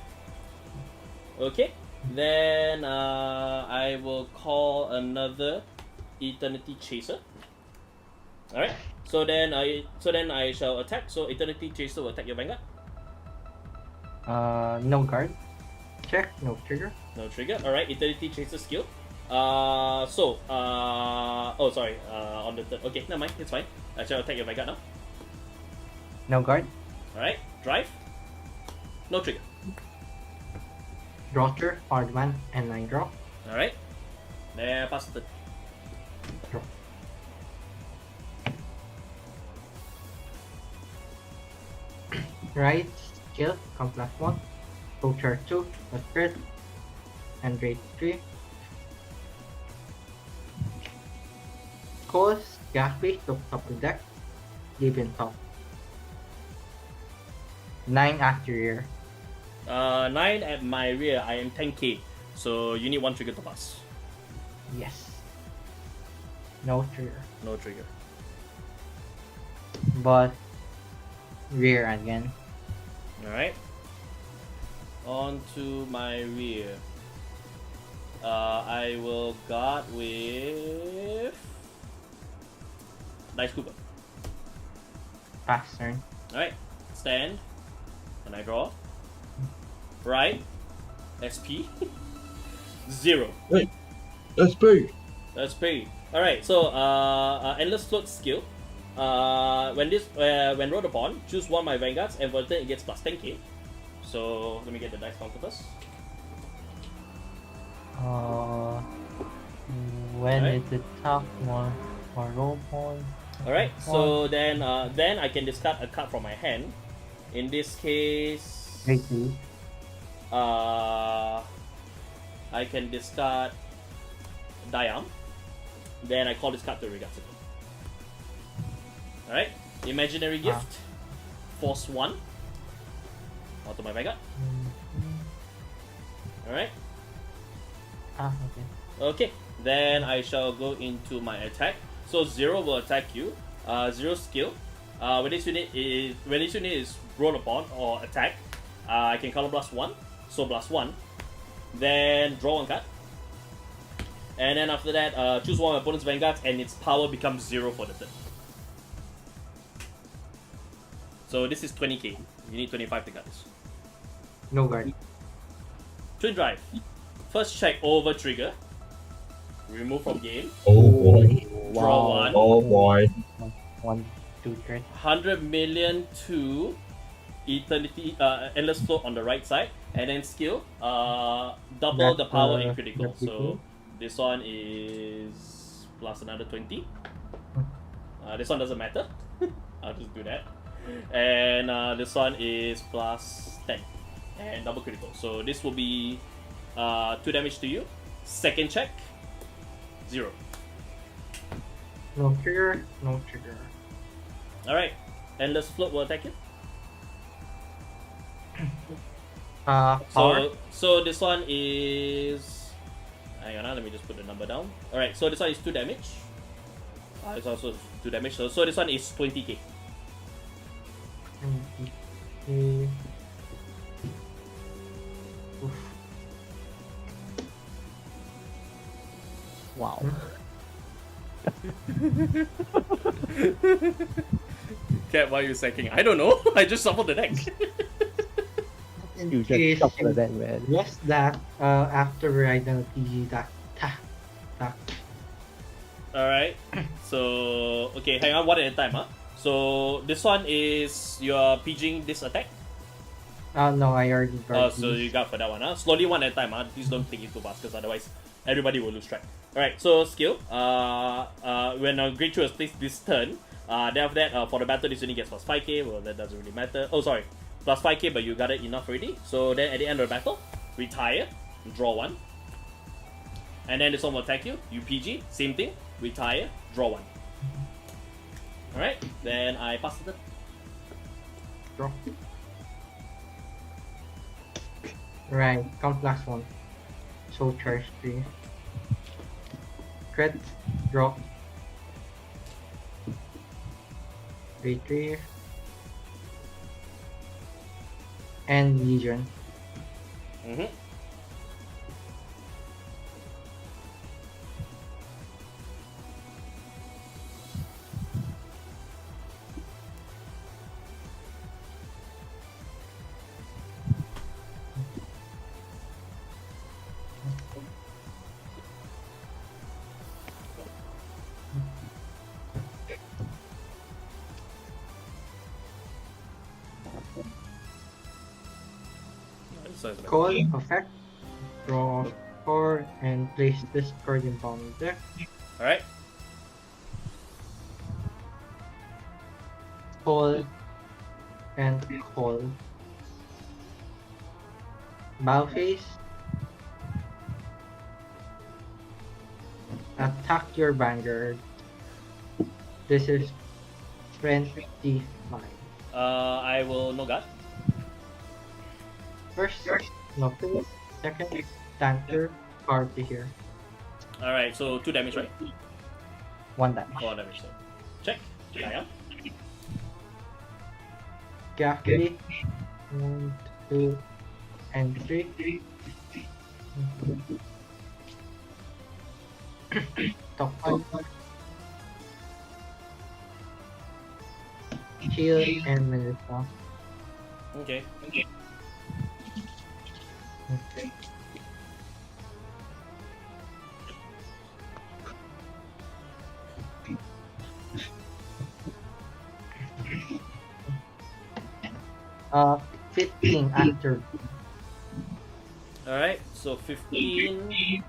Okay. Then I will call another Eternity Chaser. Alright. So then I shall attack. So Eternity Chaser will attack your Vanguard. No guard. Check, no trigger. No trigger. Alright, Eternity Chaser skill. On the third. Okay, never mind, it's fine. I shall attack your Vanguard now. No guard. Alright, drive. No trigger. Draw turn, hard man, and 9 draw. Alright. Then pass the Draw. Right, skill, come +1. Poacher 2, that's crit. And grade 3. Calls, Gatsby, to top the deck. Leave in top. 9 after rear. 9 at my rear, I am 10k. So you need 1 trigger to pass. Yes. No trigger. No trigger. But rear again. Alright. On to my rear. I will guard with Dice Cooper. Pass turn. Alright. Stand. And I draw. Right. SP. 0. Wait. That's big. That's pretty. Alright, so Endless Float skill. When rolled upon, choose one of my Vanguards and for turn it gets plus 10k. So let me get the dice counter first. When Alright. it's a top one or roll point. Alright, so then I can discard a card from my hand. In this case, Grade 2. I can discard Diam. Then I call this card to regard circle. Alright, Imaginary Gift. Force 1. Out to my Vanguard. Alright. Okay. Okay, then I shall go into my attack. So 0 will attack you. 0 skill. When this unit is rolled upon or attacked, I can counter blast 1. So blast 1. Then draw 1 card. And then after that, choose one of my opponent's Vanguards and its power becomes 0 for the turn. So this is 20k. You need 25 to cut this. No guard. Twin Drive. First check over trigger. Remove from game. Oh boy. Draw 1. Oh boy. 1, 2, 3. 100 million to Eternity Endless Float on the right side. And then skill. Double the power in critical. So this one is plus another 20. This one doesn't matter. I'll just do that. And this one is plus 10. And double critical. So this will be 2 damage to you. Second check. 0. No trigger. No trigger. Alright. Endless Float will attack you. Power. So this one is... Hang on, let me just put the number down. Alright, so this one is 2 damage. It's also 2 damage. So this one is 20k. Okay. Wow. Cat, why are you sacking? I don't know. I just shuffled the deck. You just shuffle that, man. Yes, that after identity that. Alright. So, okay, hang on, one at a time, huh? So, this one is you're PGing this attack. No, I already got So you got for that one, huh? Slowly one at a time, huh? Please don't take it too fast, because otherwise everybody will lose track. Alright, so skill. When a Great True is placed this turn, Then after that, for the battle, this unit gets plus 5k. Well, that doesn't really matter. Oh, sorry, plus 5k, but you got it enough already. So then at the end of the battle, retire, draw 1. And then this one will attack you. UPG, same thing. Retire, draw 1. Alright, then I pass the turn. Draw. Right, count last one. So charge 3. Crit, draw. Retreat. And Legion. Mm-hmm. Call effect. Draw 4 and place this card in bottom of the deck. Alright. Call and call. Bow phase. Attack your Vanguard. This is 25. I will no guard. First, nothing. Second, tanker, card to here. Alright, so 2 damage, right? 1 damage. 4 damage, so. Check. I am. Activate. 1, 2, and 3. Top 5. Shield and Melissa. Okay. Okay. Uh, 15 after. Alright, so 15.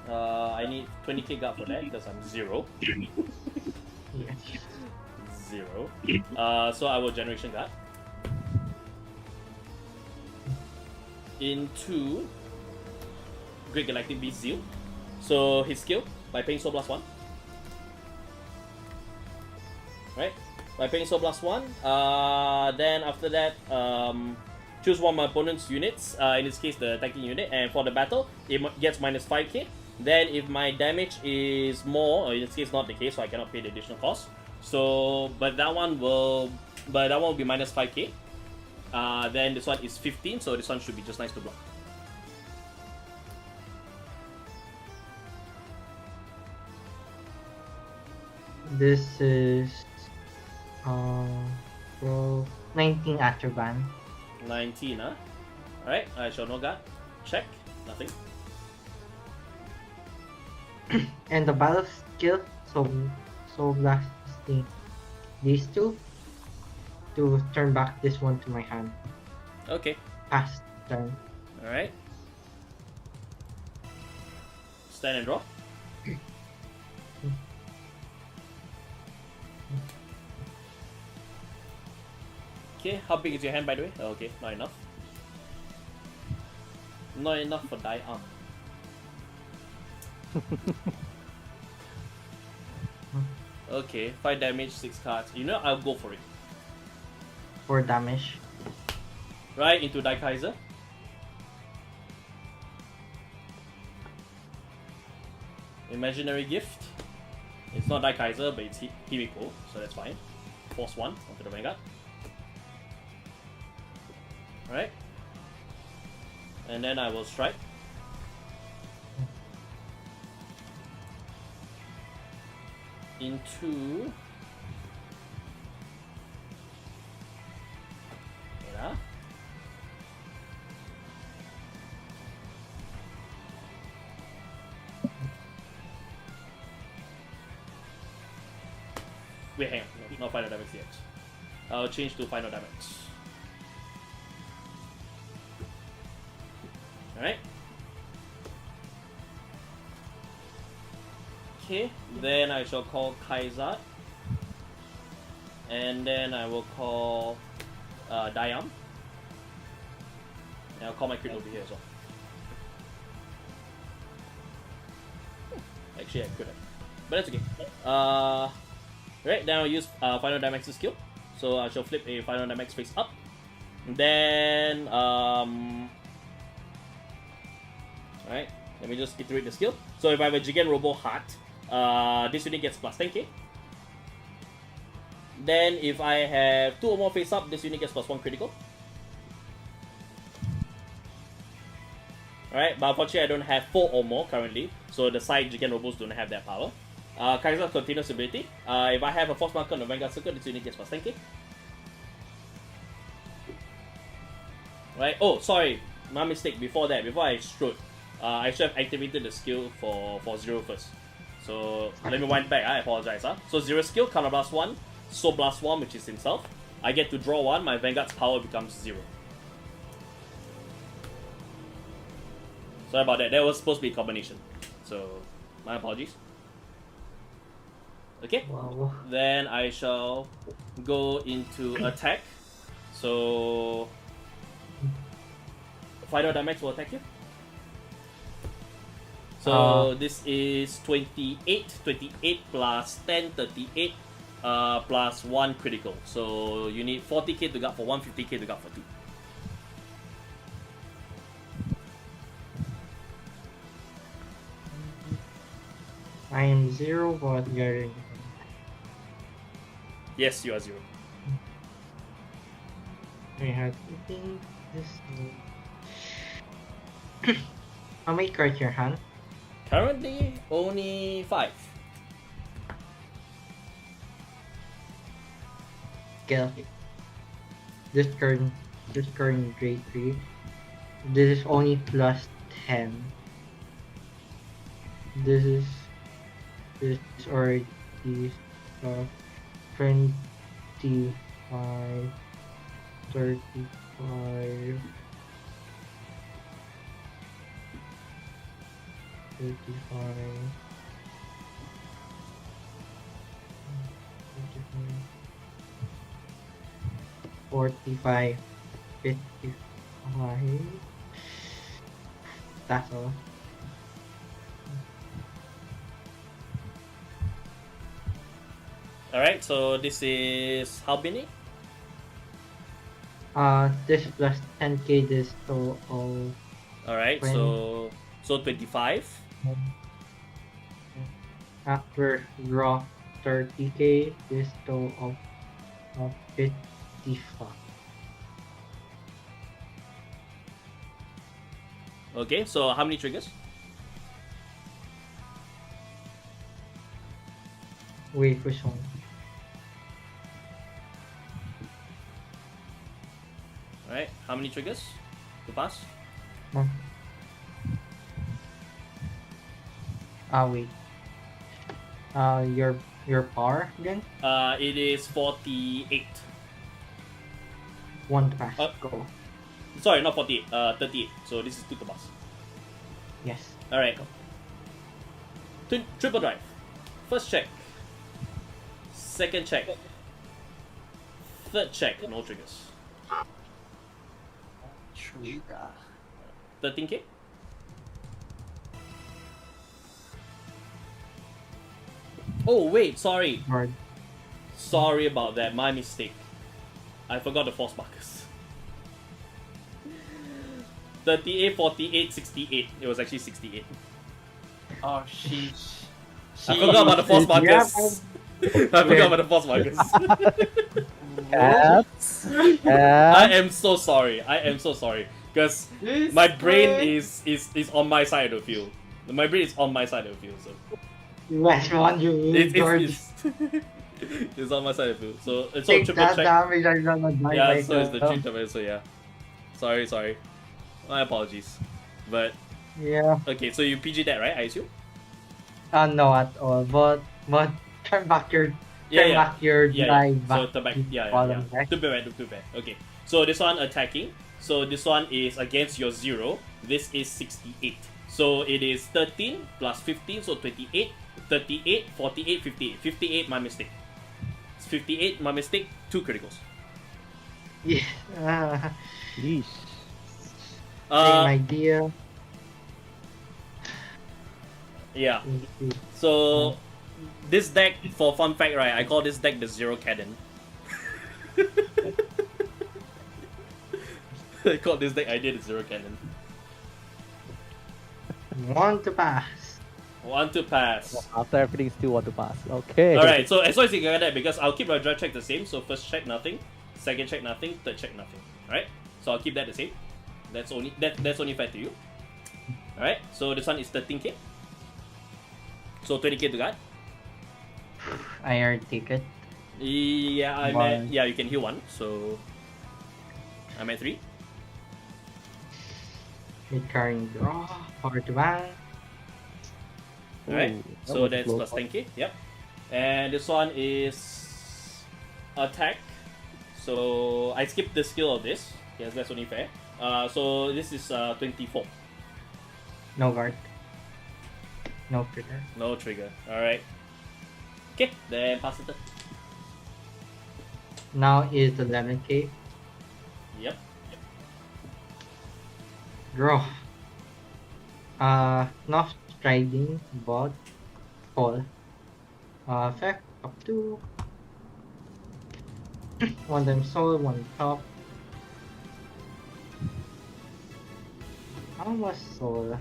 I need 20k guard for that because I'm 0. Yes. 0. So I will generation guard. Into Great Galactic Beast Zeal. So his skill by paying so +1. Right? By paying so +1. Then after that, choose one of my opponent's units. In this case, the attacking unit. And for the battle, it gets -5k. Then if my damage is more, or in this case not the case, so I cannot pay the additional cost. So, but that one will be -5k. Then this one is 15, so this one should be just nice to block. This is 19 after ban. 19, huh? Alright, I shall no guard. Check. Nothing. And the battle skill, so blasting these two to turn back this one to my hand. Okay. Pass turn. Alright. Stand and draw. Okay, how big is your hand by the way? Oh, okay, not enough. Not enough for die arm. Okay, 5 damage, 6 cards. You know, I'll go for it. 4 damage. Right, into Die Kaiser. Imaginary Gift. It's not Die Kaiser, but it's Himiko, so that's fine. Force 1 onto the Vanguard. Alright. And then I will strike. Into... Yeah. Wait, hang on. No, not final damage yet. I'll change to final damage. Alright. Okay, then I shall call Kaizad. And then I will call Diam. And I'll call my crit over here as well. Actually, I could have. But that's okay. Right, then I'll use Final Dynamax's skill. So I shall flip a Final Dynamax face up. And then, alright, let me just iterate the skill. So if I have a Gigant Robo Heart, this unit gets plus 10k. Then if I have 2 or more face up, this unit gets plus 1 critical. Alright, but unfortunately I don't have 4 or more currently, so the side Gigant Robos don't have that power. Kaiser's continuous ability. If I have a Force Marker on the Vanguard Circle, this unit gets plus 10k. Right, oh sorry, my mistake. Before that, before I strode, I should have activated the skill for 0 first. So let me wind back, I apologize. So 0 skill, Counter Blast 1, Soul Blast 1, which is himself. I get to draw 1, my Vanguard's power becomes 0. Sorry about that, that was supposed to be a combination. So, my apologies. Okay, Wow. then I shall go into attack. So, Final Dynamax will attack you. So, this is 28 plus 10, 38 plus 1 critical. So, you need 40k to guard for 1, 50k to guard for 2. I am 0, but you're... Yes, you are 0. I have to think this... How many cards your hand? Currently, only 5. Skill. This current grade 3. This is only plus 10. This is already 25, 35, 45, 55. That's all. Alright, so this is how many? This plus 10k, this total. Alright, so 25. After draw 30k, this total of 55. Okay, so how many triggers? Wait, which one? Alright, how many triggers to pass? Wait. Your power again? It is 48. 1 to pass. Go. Sorry, not 48. 38. So this is 2 to pass. Yes. Alright. Triple drive. First check. Second check. Third check. No triggers. 13k. Oh wait, sorry. Hard. Sorry about that, my mistake. I forgot the force markers. 38, 48, 68. It was actually 68. Oh, sheesh. I forgot about the force markers. I forgot about the force markers. Cats. I am so sorry. I am so sorry. Because my brain is on my side of the field. My brain is on my side of the field, so. Which one you It's on my side of the field. So it's all take triple that check. damage, I'm gonna die Yeah, right so it's the now. cheat of it, so yeah. Sorry. My apologies. But, Yeah. okay, so you PG that, right? I assume? No at all. But turn back your Yeah. drive So back. turn back. to Yeah. bottom, right? Too bad. Okay. So this one attacking. So this one is against your 0. This is 68. So it is 13 plus 15, so 28, 38, 48, 58. 58, my mistake. 58. My mistake. 2 criticals. Yeah. Yeesh. Same idea. Yeah. So this deck, for fun fact, right? I call this deck the Zero Cannon. I call this deck idea the Zero Cannon. 1 to pass. 1 to pass. After everything, still want to pass. Okay. Alright, so as long as you get that, because I'll keep my draft check the same. So first check nothing, second check nothing, third check nothing. Alright, so I'll keep that the same. That's only fair to you. Alright, so this one is 13k. So 20k to guard. I already take it. Yeah, I'm One. at, yeah, you can heal 1. So I'm at 3. Recurring draw. Power to ban. Alright, Ooh, that so was that's close. plus 10k. Yep. And this one is attack. So I skipped the skill of this. Yes, that's only fair. So this is 24. No guard. No trigger. No trigger. Alright. Okay, then pass it. Now is 11k. Yep. Draw. Not striding, but fall. Effect up to 1 time soul, 1 top. How much soul?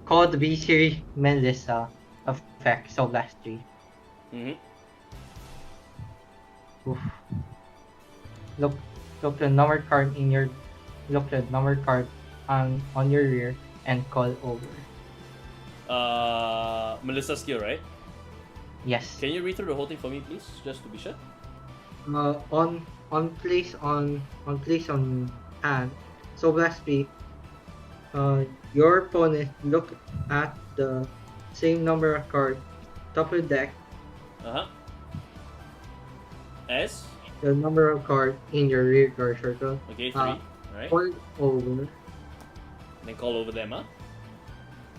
Called V3 Melissa effect, so last 3. Mm-hmm. Oof. Look the number card in your on your rear and call over. Melissa skill, right? Yes. Can you read through the whole thing for me, please, just to be sure? On place on hand. So last week, your opponent look at the same number of cards top of the deck, S. the number of cards in your rear guard circle. Okay, 3. Right. Call over. Then call over them, huh?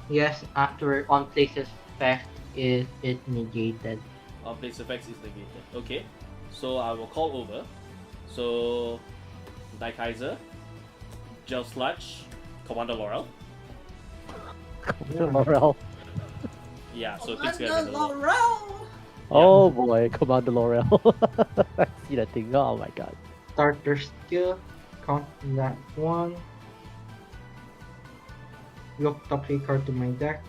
Yes, after on places effect is it negated. Our place effects is negated. Okay. So I will call over. So Daikaiser, Gel Sludge, Commander Laurel. Commander Laurel. Yeah, so things get a little. Oh boy, Commander Laurel. I see that thing. Oh my god. Starter skill, count that 1. Look top 3 card to my deck.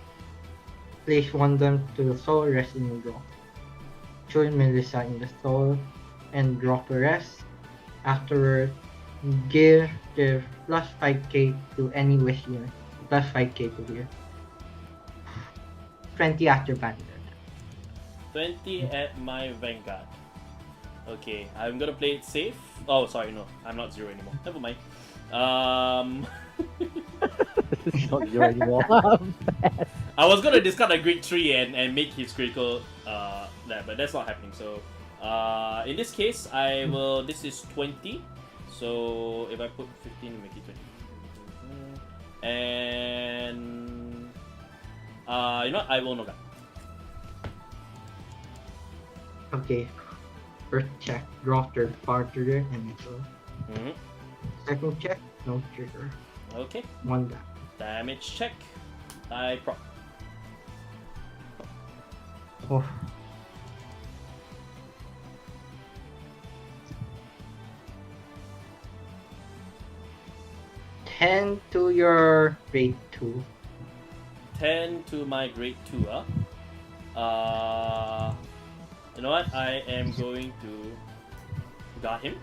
Place 1 them to the soul, rest in the draw. Choose Melissa in the soul and drop the rest. Afterward, give plus 5k to any wish unit. Plus 5k to here. 20 after Vanguard. 20 at my Vanguard. Okay, I'm gonna play it safe. Oh, sorry, no, I'm not 0 anymore. Never mind. It's not 0 anymore. I was gonna discard a grade 3 and make his critical that, but that's not happening. So in this case, I will. This is 20. So if I put 15, make it 20. And you know what? I will know that. Okay. First check, draw third power trigger and draw. Mm-hmm. Second check, no trigger. Okay. 1 down. Damage check. Die prop. Oh. Ten to your grade 2. 10 to my grade 2. You know what? I am going to guard him.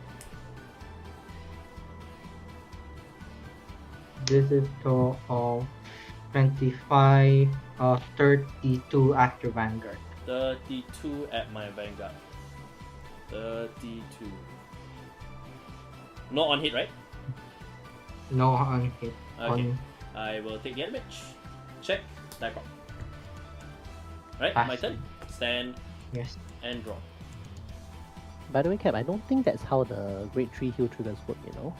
This is to 25, 32 after Vanguard. 32 at my Vanguard. 32. No on hit, right? No on hit. Okay. I will take the damage. Check. Die prop. Right, Pass. my turn. Stand Yes. and draw. By the way, Cap, I don't think that's how the grade 3 heal triggers work, you know?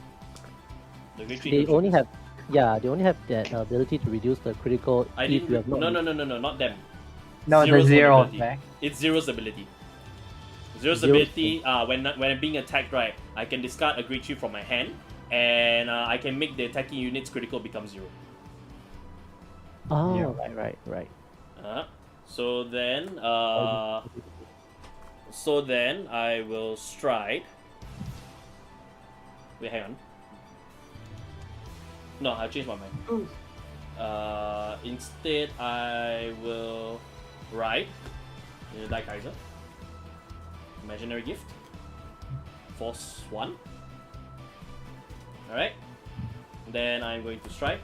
The grade 3 They heal only triggers. have, yeah, they only have that ability to reduce the critical I if didn't. you have not. No, not them. No, Zero's the zero ability. effect. It's Zero's ability. Zero's ability, when I'm being attacked, right, I can discard a grade 3 from my hand, and I can make the attacking unit's critical become 0. Oh, Yeah. right. So then, I will stride. Wait, hang on. No, I'll change my mind. Ooh. Instead, I will ride in the Die Kaiser. Imaginary gift. Force 1. Alright. Then I'm going to strike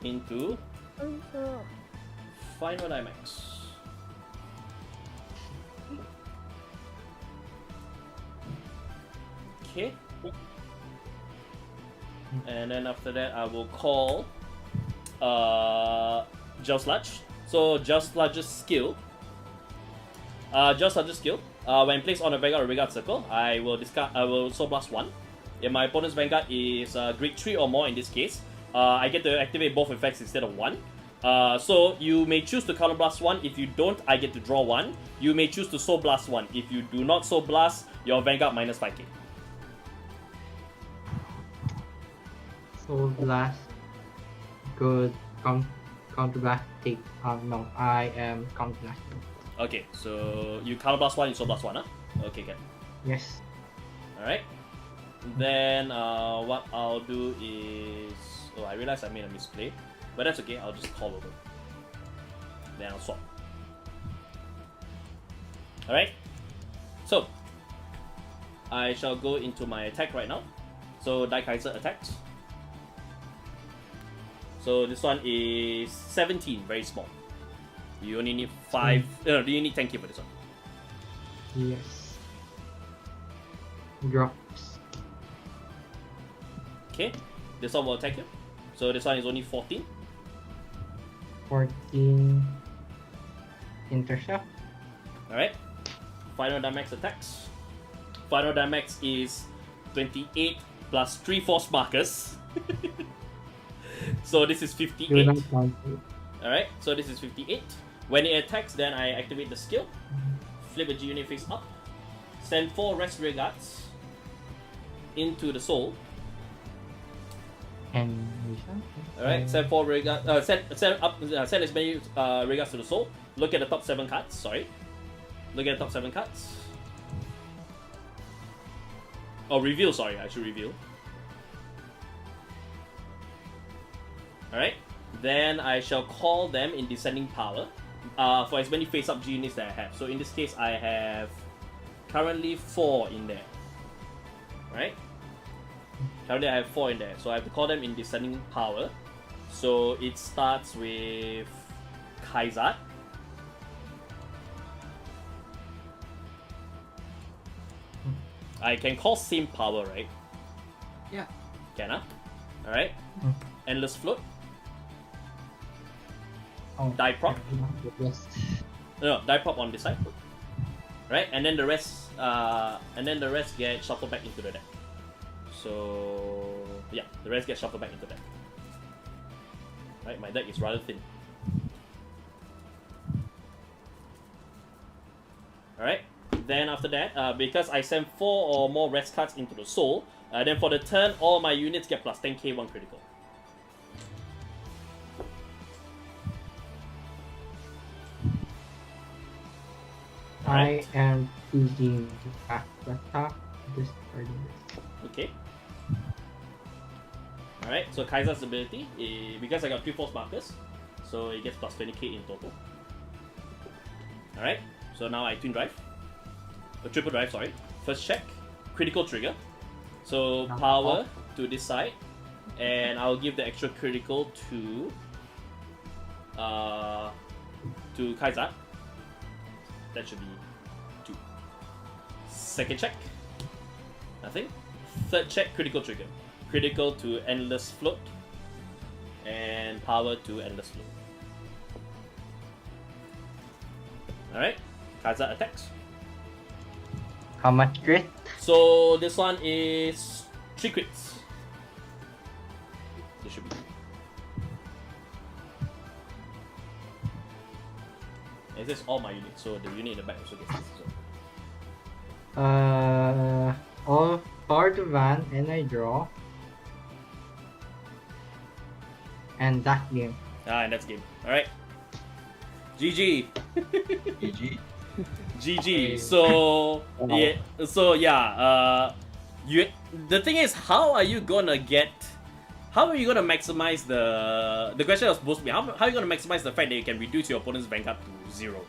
into Final Dimax. Okay. And then after that, I will call Joust Sludge. So Joust Sludge's skill. When placed on a Vanguard or Vanguard circle, I will Soul Blast 1. If my opponent's Vanguard is grade 3 or more in this case, I get to activate both effects instead of 1. So you may choose to Counter Blast 1. If you don't, I get to draw 1. You may choose to Soul Blast 1. If you do not Soul Blast, your Vanguard minus 5k. Soul Blast. Good. Counter Blast. Take. No, I am Counter Blasting. Okay, so you Counter Blast 1, you Soul Blast 1, huh? Okay, good. Yes. Alright. Then what I'll do is... Oh, I realized I made a misplay. But that's okay, I'll just call over. Then I'll swap. Alright. So, I shall go into my attack right now. So, Die Kaiser attacks. So, this one is 17, very small. You only need 5... No, you need 10k for this one. Yes. Drops. Okay, this one will attack you. So this one is only 14. 14. Intercept. Alright. Final Dimax attacks. Final Dimax is 28 plus 3 force markers. So this is 58. Alright, so this is 58. When it attacks, then I activate the skill. Flip a G unit face up. Send 4 rest rear guards into the soul. And Alright, send 4 rear guards. Send as many rear guards to the soul. Look at the top 7 cards. Sorry. Look at the top 7 cards. Oh, reveal. Sorry, I should reveal. Alright. Then I shall call them in descending power for as many face-up G units that I have. So in this case, I have currently 4 in there. Right? Currently I have 4 in there. So I have to call them in descending power. So it starts with Kaiser. I can call same power, right? Yeah. Can I? Alright. Endless Float. Die prop. Yes. No, die prop on this side. Right, and then the rest get shuffled back into the deck. So yeah, the rest get shuffled back into the deck. Right, my deck is rather thin. Alright, then after that, because I send 4 or more rest cards into the soul, then for the turn, all my units get plus 10k 1 critical. I am choosing at the top. Discarding this. Okay. Alright, so Kaiser's ability, because I got 3 force markers, so it gets plus 20k in total. Alright, so now I twin drive. Triple drive, sorry. First check, critical trigger. So power to this side, and I'll give the extra critical to Kaiser. That should be 2. Second check, nothing. Third check, critical trigger. Critical to Endless Float, and power to Endless Float. Alright, Kaiser attacks. How much crit? So this one is 3 crits. This should be. And this is all my units, so the unit in the back also gets this as well. All card van and I draw. And that game. And that's game. Alright. GG. GG. GG. So the thing is, how are you gonna maximize the question was supposed to be how are you gonna maximize the fact that you can reduce your opponent's Vanguard to 0?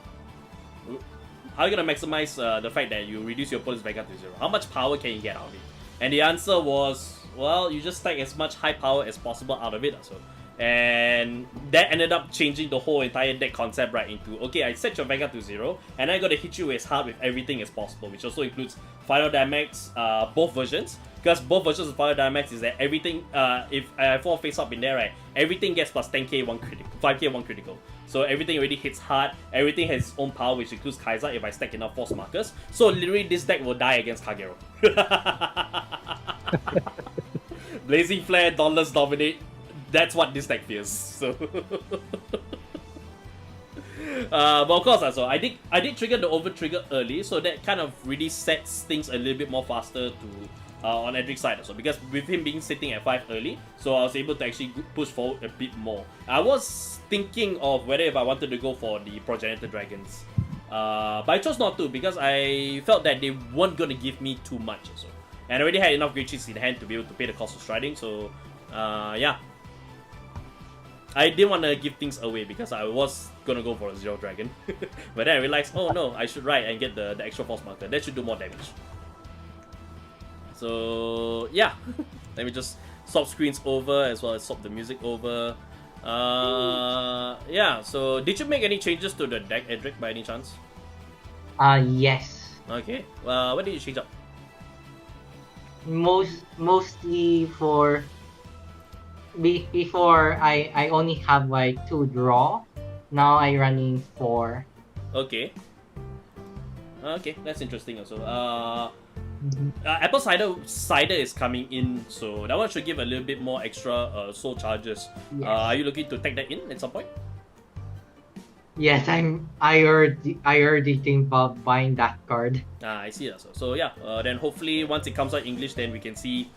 How are you gonna maximize the fact that you reduce your opponent's Vanguard to 0? How much power can you get out of it? And the answer was, well, you just stack as much high power as possible out of it. So, and that ended up changing the whole entire deck concept right into, okay, I set your Vanguard to 0, and I gotta hit you as hard with everything as possible, which also includes Final Dynamics, both versions. Because both versions of Final Dynamics is that everything, if I have 4 face up in there, right, everything gets plus 10k 1 critical, 5k 1 critical. So everything already hits hard, everything has its own power, which includes Kaiser if I stack enough force markers. So literally this deck will die against Kagero. Blazing Flare, Dauntless Dominate, that's what this deck fears. So but of course, also I did trigger the over trigger early, so that kind of really sets things a little bit more faster to on Edric's side also, because with him being sitting at 5 early, so I was able to actually push forward a bit more. I was thinking of whether if I wanted to go for the Progenitor Dragons, but I chose not to because I felt that they weren't going to give me too much also. And I already had enough Great Cheats in hand to be able to pay the cost of striding, so yeah. I didn't want to give things away because I was going to go for a 0 Dragon. But then I realized, oh no, I should ride and get the extra force marker. That should do more damage. So yeah, let me just swap screens over as well as swap the music over. Yeah, so did you make any changes to the deck, Edric, by any chance? Yes. Okay, what did you change up? Mostly for before I only have like 2 draw. Now I running 4. Okay. Okay, that's interesting also. Apple Cider is coming in, so that one should give a little bit more extra soul charges. Yes. Are you looking to take that in at some point? Yes, I already think about buying that card. I see that. So yeah, then hopefully once it comes out English, then we can see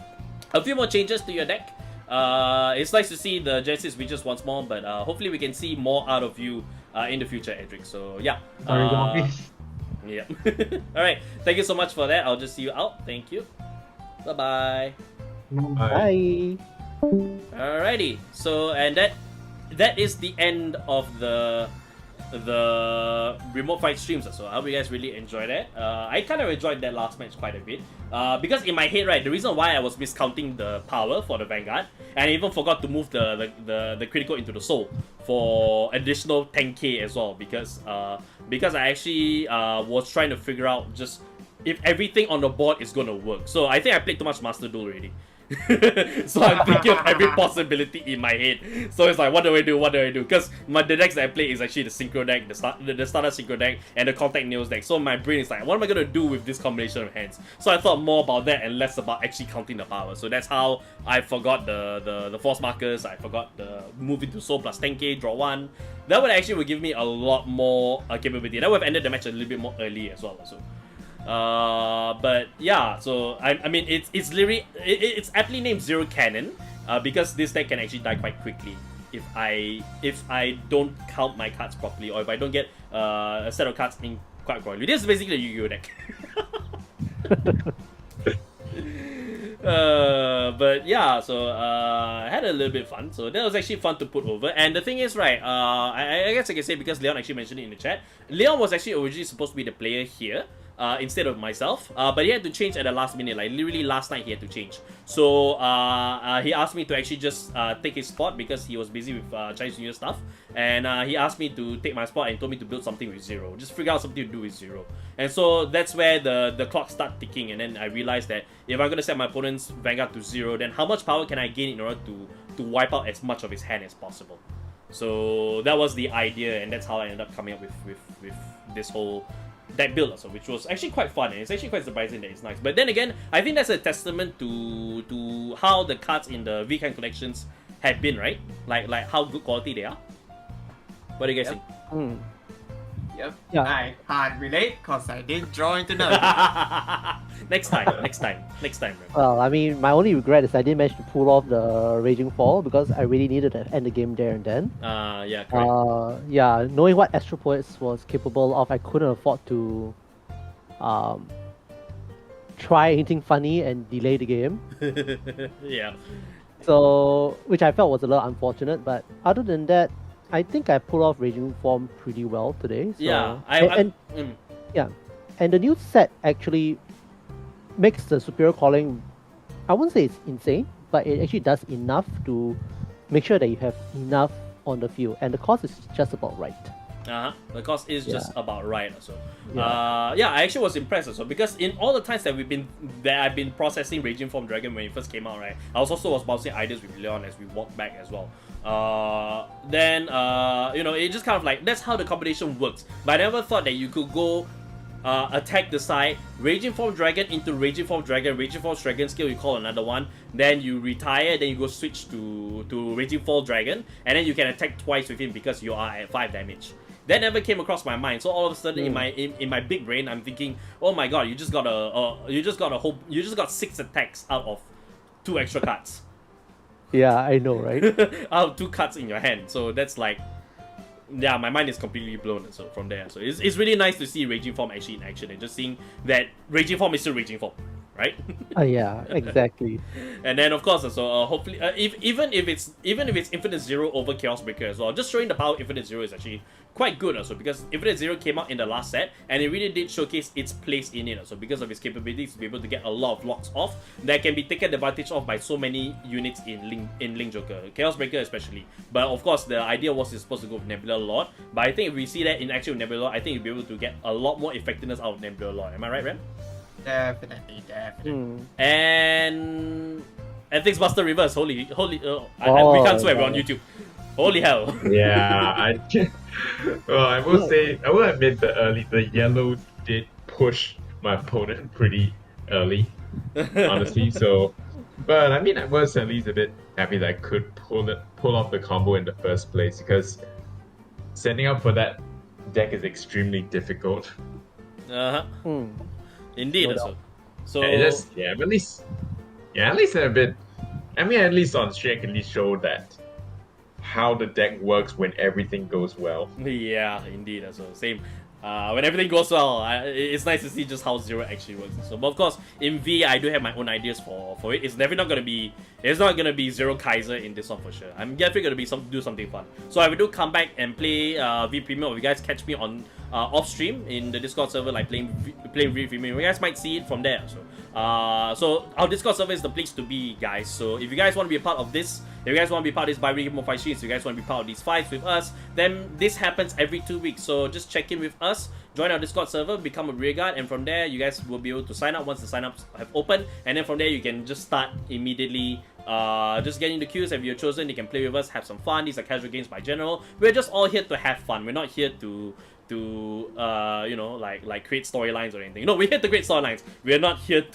a few more changes to your deck. It's nice to see the Genesis Witches once more, but hopefully we can see more out of you in the future, Edric. So yeah. Yeah. Alright, thank you so much for that. I'll just see you out. Thank you. Bye-bye. Bye. Alrighty. So, and that is the end of the remote fight streams. So I hope you guys really enjoyed that. I kind of enjoyed that last match quite a bit. Because in my head, right, the reason why I was miscounting the power for the Vanguard, and I even forgot to move the critical into the soul for additional 10k as well, because I actually was trying to figure out just if everything on the board is gonna work. So I think I played too much Master Duel already. So I'm thinking of every possibility in my head. So it's like, what do I do? Because the decks that I play is actually the Synchro deck, the starter Synchro deck, and the Contact Nails deck. So my brain is like, what am I gonna do with this combination of hands? So I thought more about that and less about actually counting the power. So that's how I forgot the force markers. I forgot the move into soul plus 10k, draw 1. That would actually give me a lot more capability. That would have ended the match a little bit more early as well. So. But yeah, so I mean it's literally it's aptly named Zero Cannon because this deck can actually die quite quickly if I don't count my cards properly, or if I don't get a set of cards in quite properly. This is basically a Yu-Gi-Oh deck. But yeah, so I had a little bit of fun, so that was actually fun to put over. And the thing is, right, I guess I can say, because Leon actually mentioned it in the chat, Leon was actually originally supposed to be the player here instead of myself, but he had to change at the last minute, like literally last night he had to change. So he asked me to actually just take his spot because he was busy with Chinese New Year stuff, and he asked me to take my spot and told me to build something with 0, just figure out something to do with 0. And so that's where the clock started ticking, and then I realized that if I'm gonna set my opponent's Vanguard to 0, then how much power can I gain in order to wipe out as much of his hand as possible? So that was the idea, and that's how I ended up coming up with this whole deck build also, which was actually quite fun, and it's actually quite surprising that it's nice. But then again, I think that's a testament to how the cards in the VCAN collections have been, right? Like how good quality they are. What do you guys think? Yep. Yeah. I can't relate because I didn't draw into none. next time. Bro. Well, I mean, my only regret is I didn't manage to pull off the Raging Fall because I really needed to end the game there and then. Yeah, correct. Yeah, knowing what Astro Poets was capable of, I couldn't afford to try anything funny and delay the game. Yeah. So, which I felt was a little unfortunate, but other than that, I think I pulled off Raging Form pretty well today. So, Yeah, yeah, and the new set actually makes the superior calling, I wouldn't say it's insane, but it actually does enough to make sure that you have enough on the field, and the cost is just about right. The cost is just about right also. Yeah. I actually was impressed also because in all the times that I've been processing Raging Form Dragon when it first came out, right? I was bouncing ideas with Leon as we walked back as well. Then it just kind of like that's how the combination works. But I never thought that you could go attack the side, Raging Form Dragon into Raging Form Dragon, Raging Form Dragon skill, you call another one, then you retire, then you go switch to Raging Form Dragon, and then you can attack twice with him because you are at 5 damage. That never came across my mind. So all of a sudden, in my big brain, I'm thinking, oh my god, you just got 6 attacks out of 2 extra cards. Yeah, I know, right? Out of 2 cards in your hand. So that's like, yeah, my mind is completely blown. So from there, so it's really nice to see Raging Form actually in action and just seeing that Raging Form is still Raging Form, right? Yeah, exactly. And then of course, so hopefully, even if it's Infinite Zero over Chaos Breaker as well, just showing the power of Infinite Zero is actually quite good also because Infinite Zero came out in the last set and it really did showcase its place in it also because of its capabilities to be able to get a lot of locks off that can be taken advantage of by so many units in Link Joker, Chaos Breaker especially. But of course, the idea was it's supposed to go with Nebula Lord. But I think if we see that in action with Nebula Lord, I think you'll be able to get a lot more effectiveness out of Nebula Lord. Am I right, Ram? Definitely. And Ethics Buster Reverse, holy, we can't swear, we're on YouTube. Holy hell. Yeah, I will say, I will admit the yellow did push my opponent pretty early, honestly. So, but I mean, I was at least a bit happy that I could pull off the combo in the first place because setting up for that deck is extremely difficult. Indeed, No also. doubt. So At least a bit. I mean, at least on stream, I can at least show that how the deck works when everything goes well. yeah, indeed, also same. When everything goes well, it's nice to see just how Zero actually works. So, but of course, in V, I do have my own ideas for it. It's not gonna be Zero Kaiser in this one for sure. I'm definitely gonna do something fun. So I will come back and play V Premium. If you guys catch me on off stream in the Discord server, like playing V Premium, you guys might see it from there. So our Discord server is the place to be, guys. So if you guys want to be a part of this, if you guys want to be part of this bi-weekly Game of Fight streams, if you guys want to be part of these fights with us, then this happens every 2 weeks. So just check in with us, join our Discord server, become a rear guard, and from there you guys will be able to sign up once the sign-ups have opened, and then from there you can just start immediately. Just get in the queues. If you're chosen, you can play with us, have some fun. These are casual games by general. We're just all here to have fun. We're not here to create storylines or anything. No, we're here to create storylines. We're not here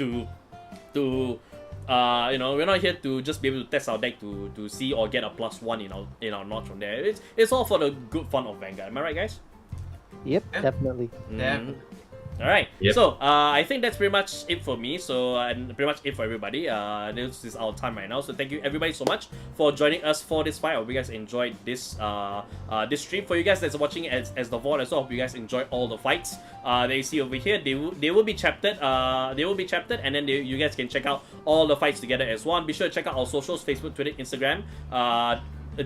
we're not here to just be able to test our deck to see or get a +1 in our notch from there. It's all for the good fun of Vanguard. Am I right, guys? Yep, definitely. Alright, Yep. So I think that's pretty much it for me. So and pretty much it for everybody. This is our time right now. So thank you everybody so much for joining us for this fight. I hope you guys enjoyed this this stream. For you guys that's watching as the VOD as well, hope you guys enjoyed all the fights that you see over here. They will be chaptered. And then you guys can check out all the fights together as one. Be sure to check out our socials: Facebook, Twitter, Instagram.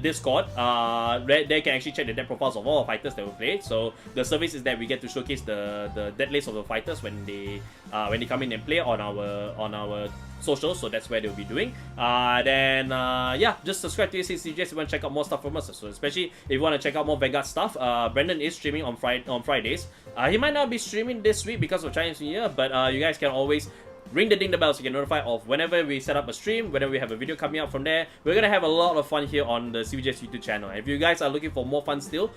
Discord, there you can actually check the deck profiles of all the fighters that we played. So the service is that we get to showcase the deck list of the fighters when they come in and play on our socials. So that's where they'll be doing. Just subscribe to CVGS if you want to check out more stuff from us. So especially if you want to check out more Vanguard stuff, Brandon is streaming on Fridays. He might not be streaming this week because of Chinese New Year, but you guys can always ring the bell so you get notified of whenever we set up a stream, whenever we have a video coming out from there. We're gonna have a lot of fun here on the CVGS YouTube channel. If you guys are looking for more fun still,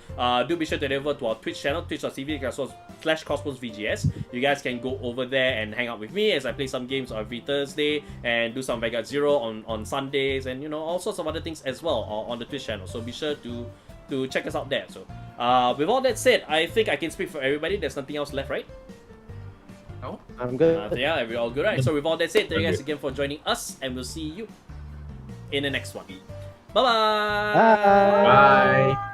do be sure to head over to our Twitch channel, twitch.tv/cosmosvgs. You guys can go over there and hang out with me as I play some games every Thursday and do some Vanguard Zero on Sundays and all sorts of other things as well on the Twitch channel. So be sure to check us out there. So With all that said, I think I can speak for everybody. There's nothing else left, right? No? I'm good. Yeah, we're all good, right? So with all that said, thank you guys Okay. again for joining us, and we'll see you in the next one. Bye-bye! Bye. Bye.